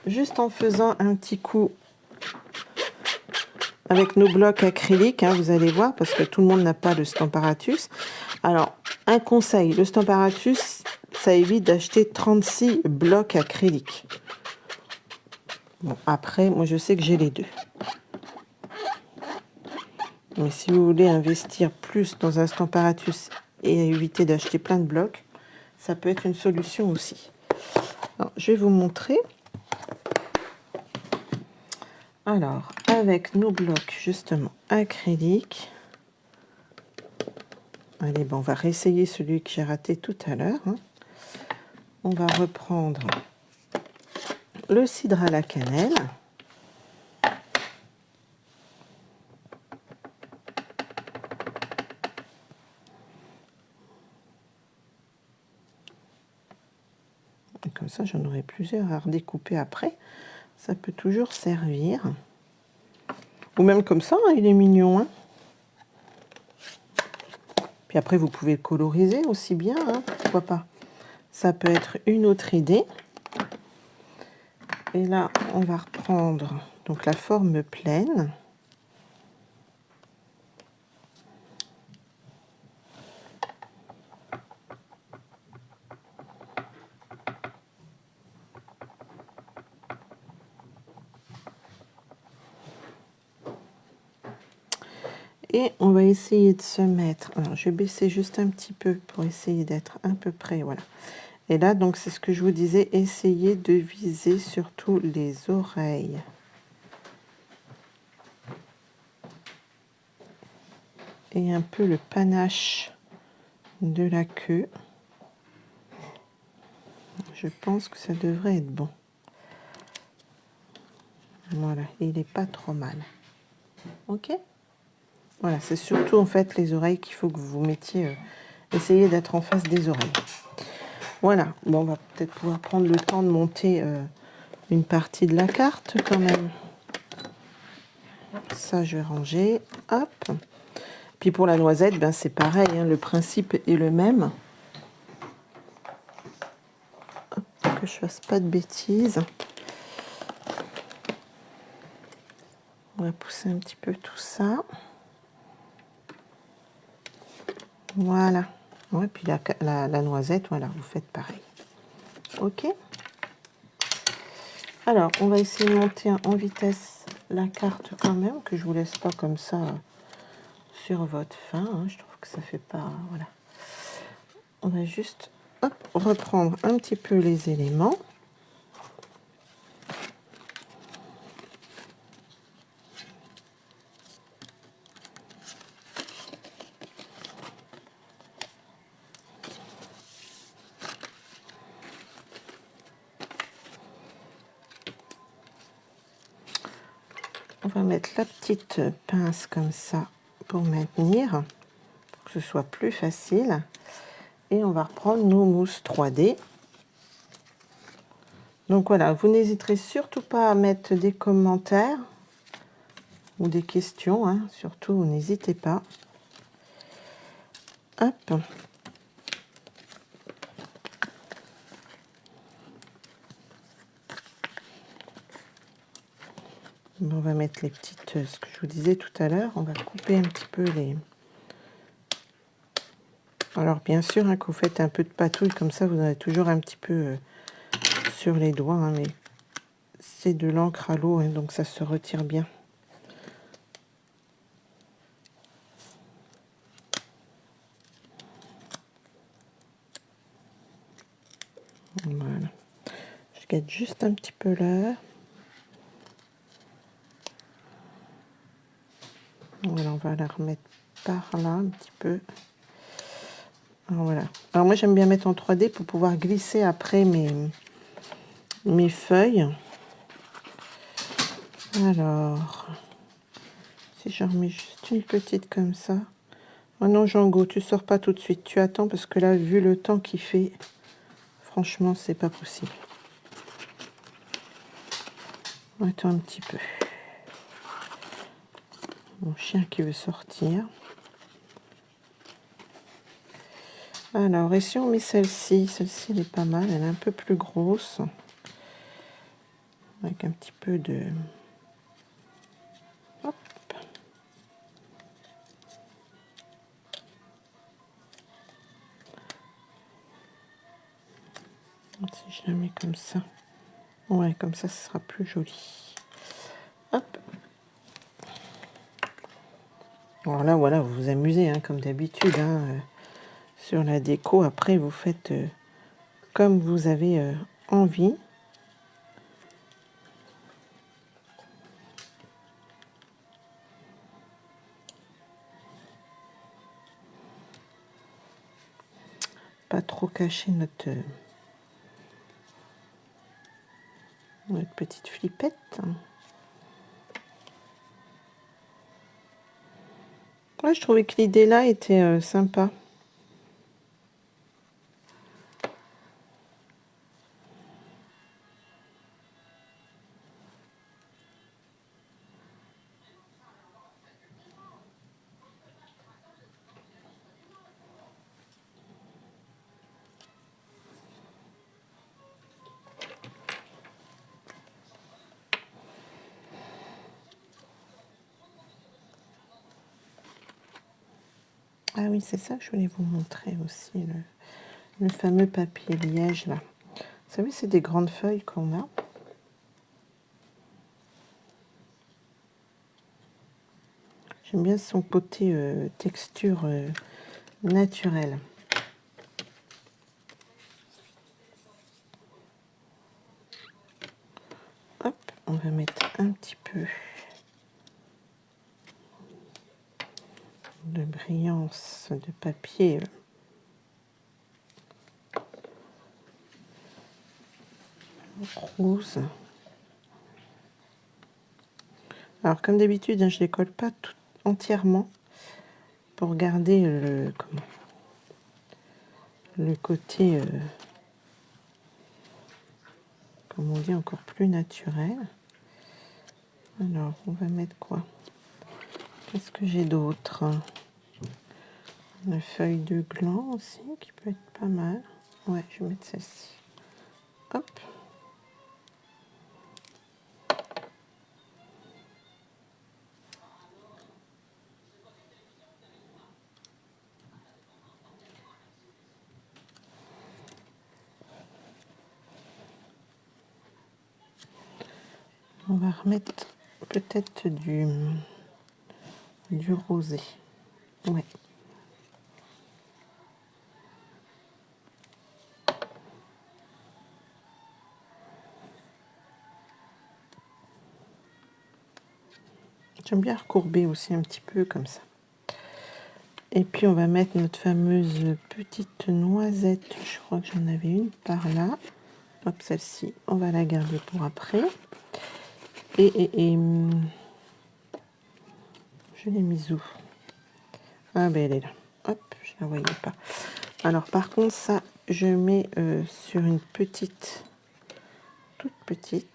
Juste en faisant un petit coup avec nos blocs acryliques, hein, vous allez voir, parce que tout le monde n'a pas le Stamparatus. Alors, un conseil, le Stamparatus, ça évite d'acheter 36 blocs acryliques. Bon, après, moi je sais que j'ai les deux. Mais si vous voulez investir plus dans un Stamparatus et éviter d'acheter plein de blocs, ça peut être une solution aussi. Alors, je vais vous montrer. Alors, avec nos blocs justement acryliques, allez, bon, on va réessayer celui que j'ai raté tout à l'heure. Hein. On va reprendre le cidre à la cannelle. Et comme ça, j'en aurai plusieurs à redécouper après. Ça peut toujours servir. Ou même comme ça, hein, il est mignon. Hein. Puis après, vous pouvez le coloriser aussi bien, hein, pourquoi pas. Ça peut être une autre idée. Et là, on va reprendre donc la forme pleine. Et on va essayer de se mettre... Alors, je vais baisser juste un petit peu pour essayer d'être à peu près, voilà. Et là, donc, c'est ce que je vous disais, essayez de viser surtout les oreilles. Et un peu le panache de la queue. Je pense que ça devrait être bon. Voilà, il n'est pas trop mal. Ok ? Voilà, c'est surtout en fait les oreilles qu'il faut que vous mettiez, essayez d'être en face des oreilles. Voilà, bon, on va peut-être pouvoir prendre le temps de monter une partie de la carte quand même. Ça, je vais ranger, hop. Puis pour la noisette, ben, c'est pareil, hein, le principe est le même. Hop, que je fasse pas de bêtises. On va pousser un petit peu tout ça. Voilà. Ouais, puis la noisette, voilà, vous faites pareil. Ok. Alors, on va essayer de monter en vitesse la carte quand même, que je vous laisse pas comme ça sur votre fin. Hein. Je trouve que ça fait pas... Voilà. On va juste hop, reprendre un petit peu les éléments. On va mettre la petite pince comme ça pour maintenir, pour que ce soit plus facile. Et on va reprendre nos mousses 3D. Donc voilà, vous n'hésiterez surtout pas à mettre des commentaires ou des questions, hein, surtout n'hésitez pas. Hop. On va mettre les petites, ce que je vous disais tout à l'heure, on va couper un petit peu les... Alors bien sûr, hein, que vous faites un peu de patouille, comme ça vous en avez toujours un petit peu sur les doigts, hein, mais c'est de l'encre à l'eau, hein, donc ça se retire bien. Voilà. mettre juste un petit peu là. Voilà, on va la remettre par là un petit peu. Alors, voilà. Alors moi j'aime bien mettre en 3D pour pouvoir glisser après mes feuilles. Alors, si j'en remets juste une petite comme ça. Oh non, Django, tu sors pas tout de suite. Tu attends parce que là, vu le temps qu'il fait, franchement, c'est pas possible. Attends un petit peu. Mon chien qui veut sortir. Alors, et si on met celle-ci? Celle-ci, elle est pas mal. Elle est un peu plus grosse. Avec un petit peu de... Hop. Si je la mets comme ça. Ouais, comme ça, ce sera plus joli. Hop. Alors là, voilà, vous vous amusez, hein, comme d'habitude, hein, sur la déco. Après, vous faites comme vous avez envie. Pas trop cacher notre petite flippette. Ouais, je trouvais que l'idée là était sympa. Ah oui, c'est ça que je voulais vous montrer aussi, le fameux papier liège là. Vous savez, c'est des grandes feuilles qu'on a. J'aime bien son côté texture naturelle. Hop, on va mettre un petit peu de brillance de papier rose. Alors comme d'habitude, hein, je ne les colle pas tout entièrement pour garder le côté, comme on dit, encore plus naturel. Alors, on va mettre quoi? Qu'est-ce que j'ai d'autre? Une feuille de gland aussi, qui peut être pas mal. Ouais, je vais mettre celle-ci. Hop. On va remettre peut-être du rosé. Ouais. J'aime bien recourber aussi un petit peu comme ça. Et puis on va mettre notre fameuse petite noisette. Je crois que j'en avais une par là. Hop, celle-ci, on va la garder pour après. Et je l'ai mise où? Ah ben elle est là. Hop, je la voyais pas. Alors par contre ça, je mets sur une petite, toute petite.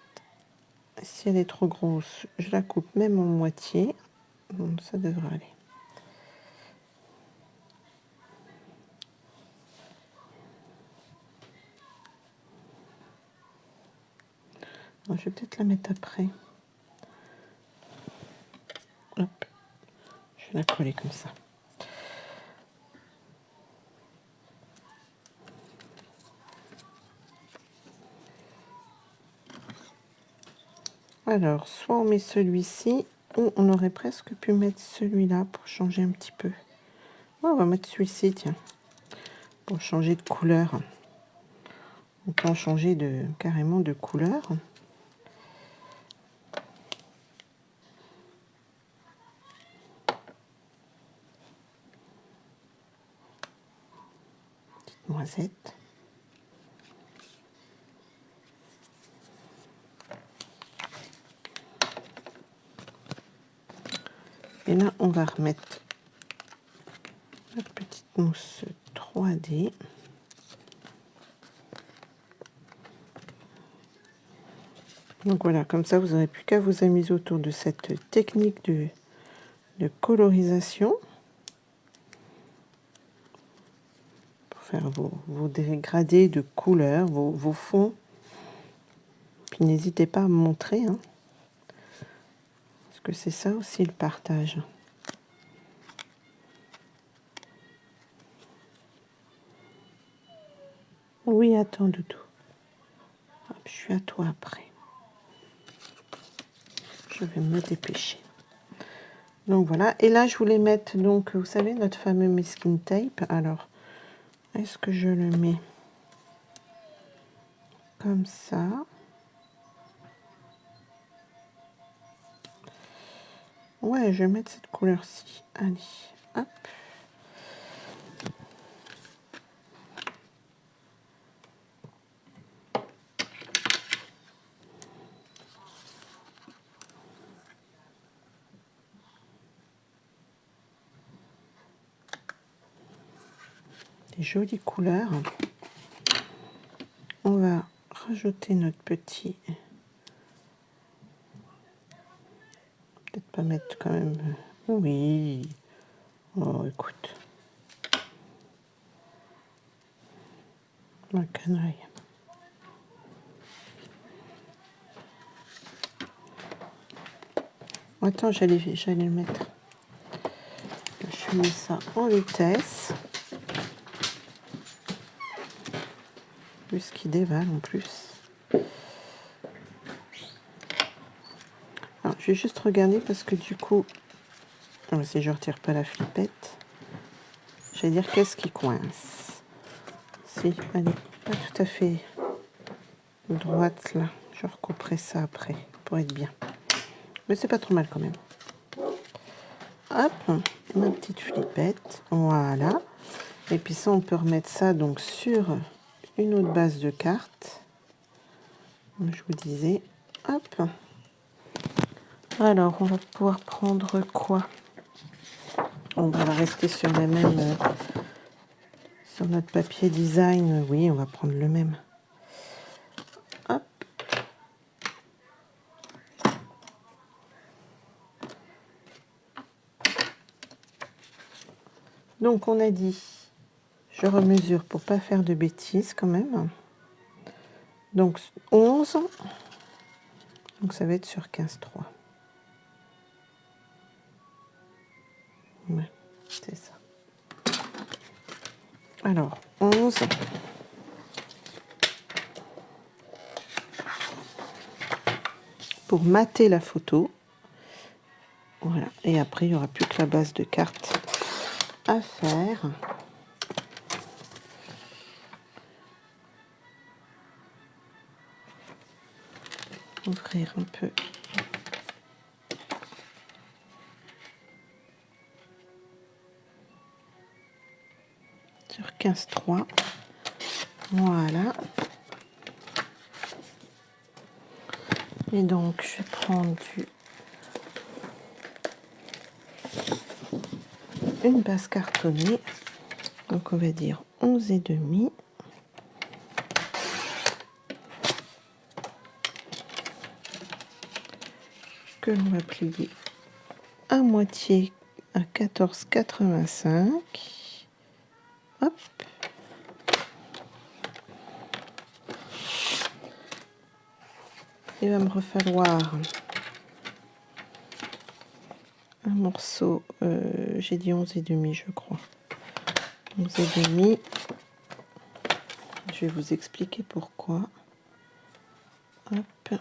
Si elle est trop grosse, je la coupe même en moitié. Bon, ça devrait aller. Alors, je vais peut-être la mettre après. Hop, je vais la coller comme ça. Alors, soit on met celui-ci, ou on aurait presque pu mettre celui-là pour changer un petit peu. Oh, on va mettre celui-ci, tiens, pour changer de couleur. On peut en changer carrément de couleur. Petite noisette. Et là, on va remettre notre petite mousse 3D. Donc voilà, comme ça, vous n'aurez plus qu'à vous amuser autour de cette technique de colorisation pour faire vos dégradés de couleurs, vos fonds. Puis n'hésitez pas à me montrer, hein, parce que c'est ça aussi le partage. Oui, attends, Doudou. Hop, je suis à toi après. Je vais me dépêcher. Donc voilà, et là je voulais mettre, donc vous savez, notre fameux masking tape. Alors, est-ce que je le mets comme ça? Ouais, je vais mettre cette couleur-ci. Allez, hop. Des jolies couleurs. On va rajouter notre petit... Peut-être pas mettre quand même... Oui. Oh, écoute. Ma canaille. Attends, j'allais le mettre. Je mets ça en vitesse. Plus qu'il dévale en plus. Alors, je vais juste regarder parce que du coup, si je retire pas la flippette, je vais dire qu'est-ce qui coince. Si, elle n'est pas tout à fait droite là. Je recouperai ça après pour être bien. Mais c'est pas trop mal quand même. Hop, ma petite flippette, voilà. Et puis ça, on peut remettre ça donc sur une autre base de cartes. Je vous disais, hop. Alors, on va pouvoir prendre quoi? On va rester sur la même, sur notre papier design. Oui, on va prendre le même. Hop. Donc, on a dit, je remesure pour pas faire de bêtises quand même. Donc, 11. Donc, ça va être sur 15,3. Ouais, c'est ça. Alors, 11. Pour mater la photo. Voilà. Et après, il n'y aura plus que la base de cartes à faire. Ouvrir un peu. Sur 15,3. Voilà. Et donc, je vais prendre une base cartonnée. Donc, on va dire 11,5. Que l'on va plier à moitié à 14,85. Hop. Il va me refalloir un morceau, j'ai dit 11,5 je crois. 11,5. Je vais vous expliquer pourquoi. Hop.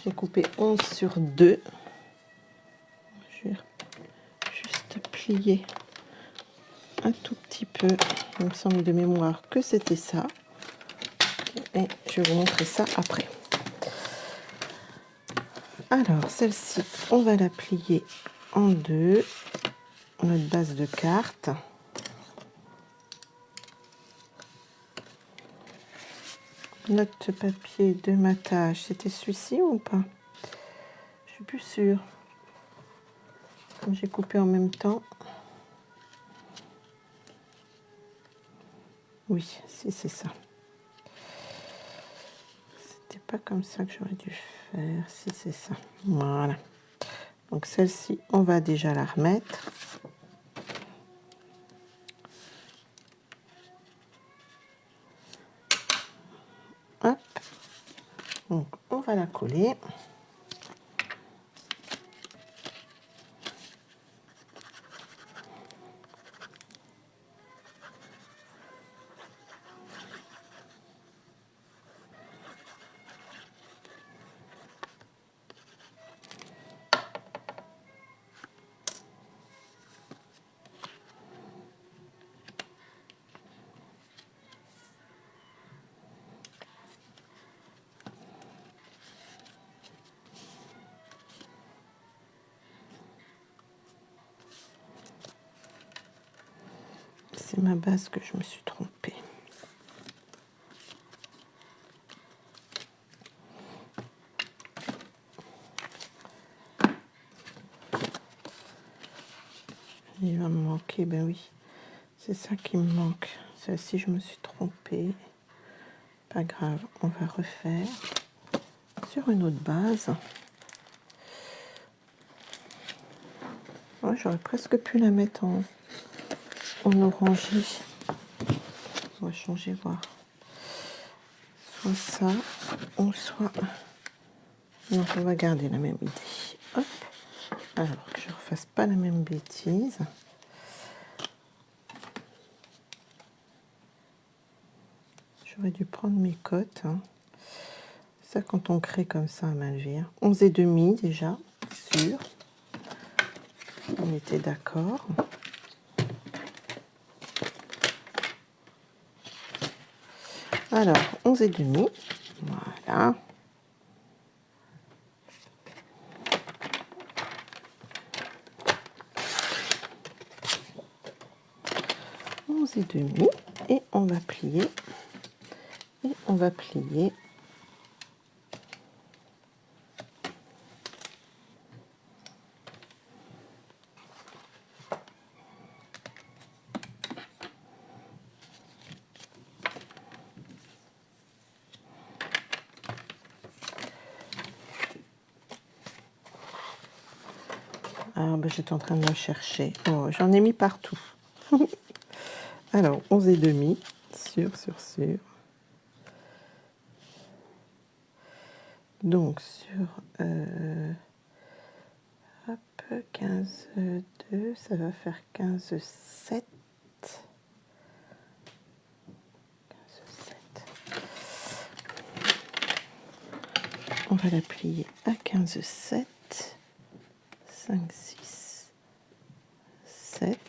J'ai coupé 11 sur 2. Je vais juste plier un tout petit peu, il me semble de mémoire que c'était ça. Et je vais vous montrer ça après. Alors, celle-ci, on va la plier en deux. Notre base de carte. Notre papier de matage, c'était celui-ci ou pas? Je suis plus sûre. Comme j'ai coupé en même temps. Oui, si c'est ça. C'était pas comme ça que j'aurais dû faire. Si c'est ça. Voilà. Donc celle-ci, on va déjà la remettre. Hop. Donc on va la coller. C'est ma base que je me suis trompée. Il va me manquer, ben oui. C'est ça qui me manque. Celle-ci, je me suis trompée. Pas grave, on va refaire sur une autre base. Ouais, j'aurais presque pu la mettre en orangé. On va changer, voir. Soit ça, ou soit... Non, on va garder la même idée. Hop. Alors que je ne refasse pas la même bêtise. J'aurais dû prendre mes cotes. Hein. Ça, quand on crée comme ça à main levée. 11,5 déjà, sûr. On était d'accord. Alors, 11,5. Voilà. Et demi, et on va plier, et on va plier. Ah ben j'étais en train de le chercher. Oh, j'en ai mis partout. Alors 11,5, sûr. Donc sur hop, 15,2, ça va faire 15,7. 15,7. On va la plier à 15,7. 5, 6, 7.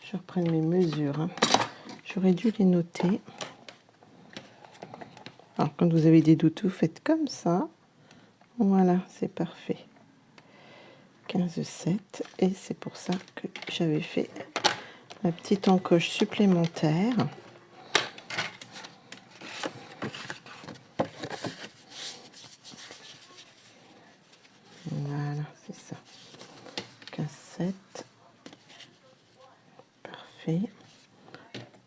Je reprends mes mesures. Hein. J'aurais dû les noter. Alors, quand vous avez des doutes, vous faites comme ça. Voilà, c'est parfait. 15,7. Et c'est pour ça que j'avais fait la petite encoche supplémentaire. Voilà, c'est ça. 15,7. Parfait.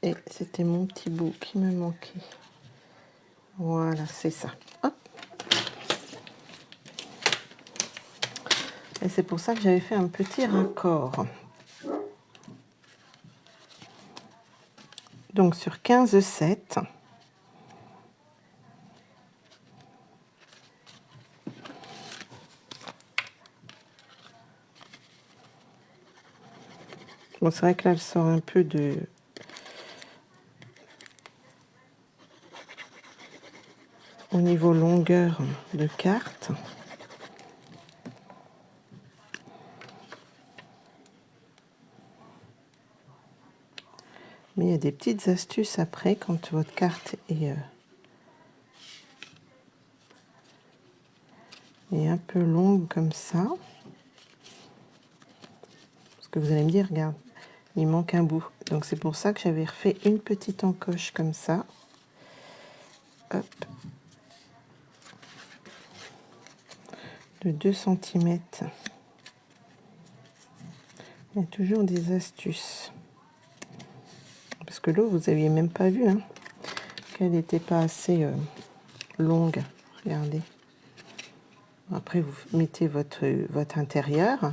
Et c'était mon petit bout qui me manquait. Voilà, c'est ça. Hop. Et c'est pour ça que j'avais fait un petit raccord. Donc sur 15,7. Bon, c'est vrai que là, elle sort un peu de... Au niveau longueur de carte. il y a des petites astuces après quand votre carte est un peu longue comme ça. Parce que vous allez me dire, regarde, il manque un bout. Donc c'est pour ça que j'avais refait une petite encoche comme ça. Hop. De 2 cm. Il y a toujours des astuces. Parce que l'eau, vous n'aviez même pas vu hein, qu'elle n'était pas assez longue. Regardez. Après, vous mettez votre intérieur.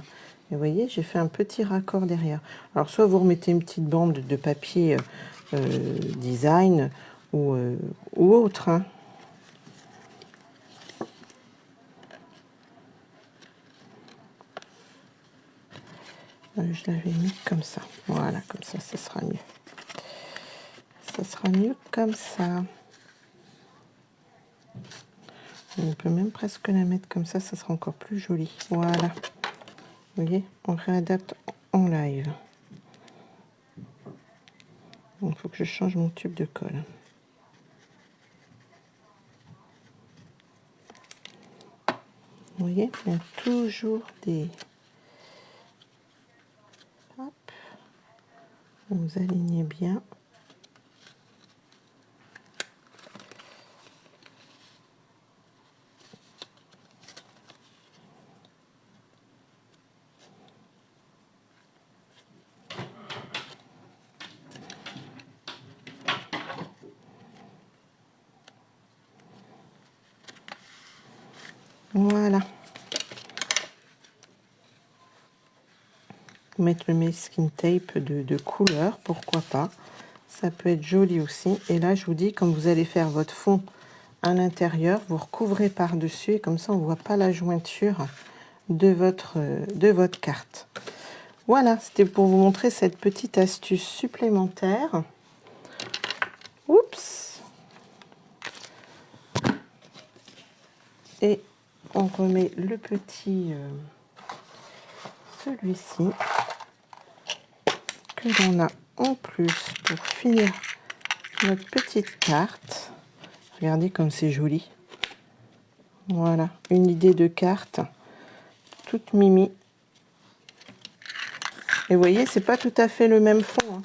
Et vous voyez, j'ai fait un petit raccord derrière. Alors, soit vous remettez une petite bande de papier design ou autre. Hein. Je l'avais mis comme ça. Voilà, comme ça, ça sera mieux. Ça sera mieux comme ça. On peut même presque la mettre comme ça sera encore plus joli. Voilà. Vous voyez, on réadapte en live. Il faut que je change mon tube de colle. Vous voyez, il y a toujours des... Hop. Vous alignez bien. Voilà. Mettre le masking tape de couleur, pourquoi pas. Ça peut être joli aussi. Et là, je vous dis, comme vous allez faire votre fond à l'intérieur, vous recouvrez par-dessus et comme ça, on ne voit pas la jointure de votre carte. Voilà, c'était pour vous montrer cette petite astuce supplémentaire. Oups! Et on remet le petit, celui-ci, que l'on a en plus pour finir notre petite carte. Regardez comme c'est joli. Voilà, une idée de carte toute mimi. Et vous voyez, c'est pas tout à fait le même fond. Hein.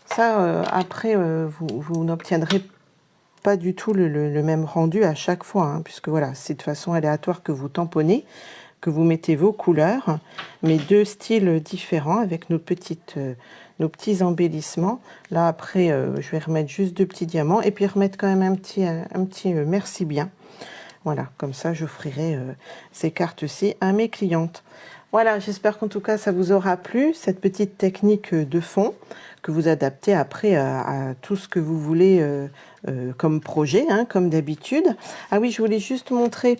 Ça, après, vous n'obtiendrez pas du tout le même rendu à chaque fois, hein, puisque voilà, c'est de façon aléatoire que vous tamponnez, que vous mettez vos couleurs, mais 2 styles différents avec nos petits embellissements. Là, après, je vais remettre juste 2 petits diamants et puis remettre quand même un petit merci bien. Voilà, comme ça, j'offrirai ces cartes-ci à mes clientes. Voilà, j'espère qu'en tout cas, ça vous aura plu, cette petite technique de fond que vous adaptez après à tout ce que vous voulez comme projet, hein, comme d'habitude. Ah oui, je voulais juste montrer,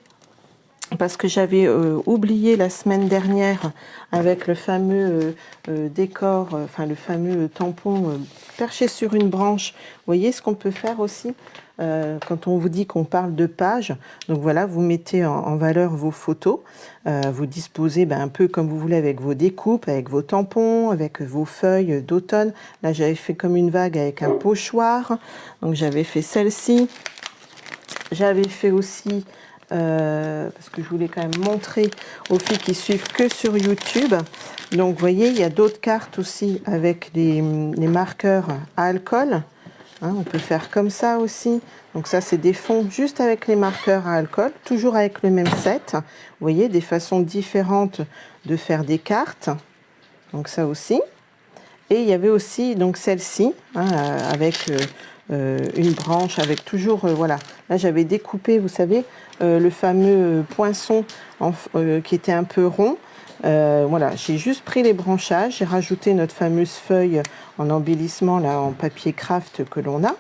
parce que j'avais oublié la semaine dernière avec le fameux décor, enfin le fameux tampon perché sur une branche. Vous voyez ce qu'on peut faire aussi quand on vous dit qu'on parle de page. Donc voilà, vous mettez en valeur vos photos, vous disposez un peu comme vous voulez avec vos découpes, avec vos tampons, avec vos feuilles d'automne. Là, j'avais fait comme une vague avec un pochoir. Donc j'avais fait celle-ci. J'avais fait aussi... parce que je voulais quand même montrer aux filles qui suivent que sur YouTube. Donc, vous voyez, il y a d'autres cartes aussi avec les marqueurs à alcool. Hein, on peut faire comme ça aussi. Donc, ça, c'est des fonds juste avec les marqueurs à alcool, toujours avec le même set. Vous voyez, des façons différentes de faire des cartes. Donc, ça aussi. Et il y avait aussi donc celle-ci, hein, avec une branche, avec toujours, voilà. Là, j'avais découpé, vous savez, le fameux poinçon qui était un peu rond. Voilà, j'ai juste pris les branchages, j'ai rajouté notre fameuse feuille en embellissement, là, en papier craft que l'on a.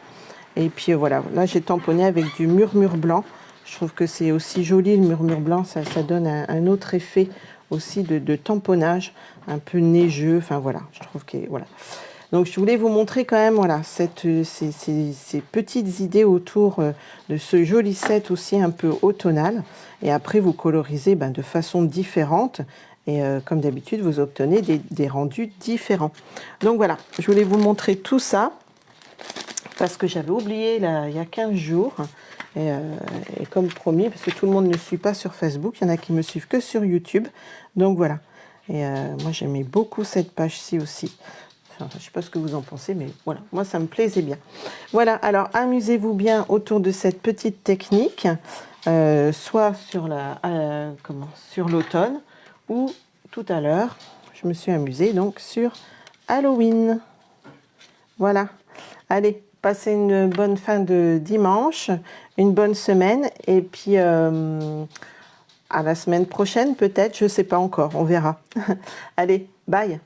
Et puis voilà, là, j'ai tamponné avec du murmure blanc. Je trouve que c'est aussi joli, le murmure blanc, ça donne un autre effet aussi de tamponnage, un peu neigeux, enfin voilà, je trouve que voilà. Donc je voulais vous montrer quand même voilà ces petites idées autour de ce joli set aussi un peu automnal. Et après vous colorisez de façon différente et comme d'habitude vous obtenez des rendus différents. Donc voilà, je voulais vous montrer tout ça. parce que j'avais oublié là, il y a 15 jours. Et comme promis, parce que tout le monde ne suit pas sur Facebook, il y en a qui me suivent que sur YouTube. Donc voilà. Et moi j'aimais beaucoup cette page-ci aussi. Enfin, je ne sais pas ce que vous en pensez, mais voilà, moi ça me plaisait bien. Voilà, alors amusez-vous bien autour de cette petite technique, soit sur sur l'automne, ou tout à l'heure, je me suis amusée donc sur Halloween. Voilà. Allez, passez une bonne fin de dimanche, une bonne semaine, et puis à la semaine prochaine peut-être, je ne sais pas encore, on verra. Allez, bye!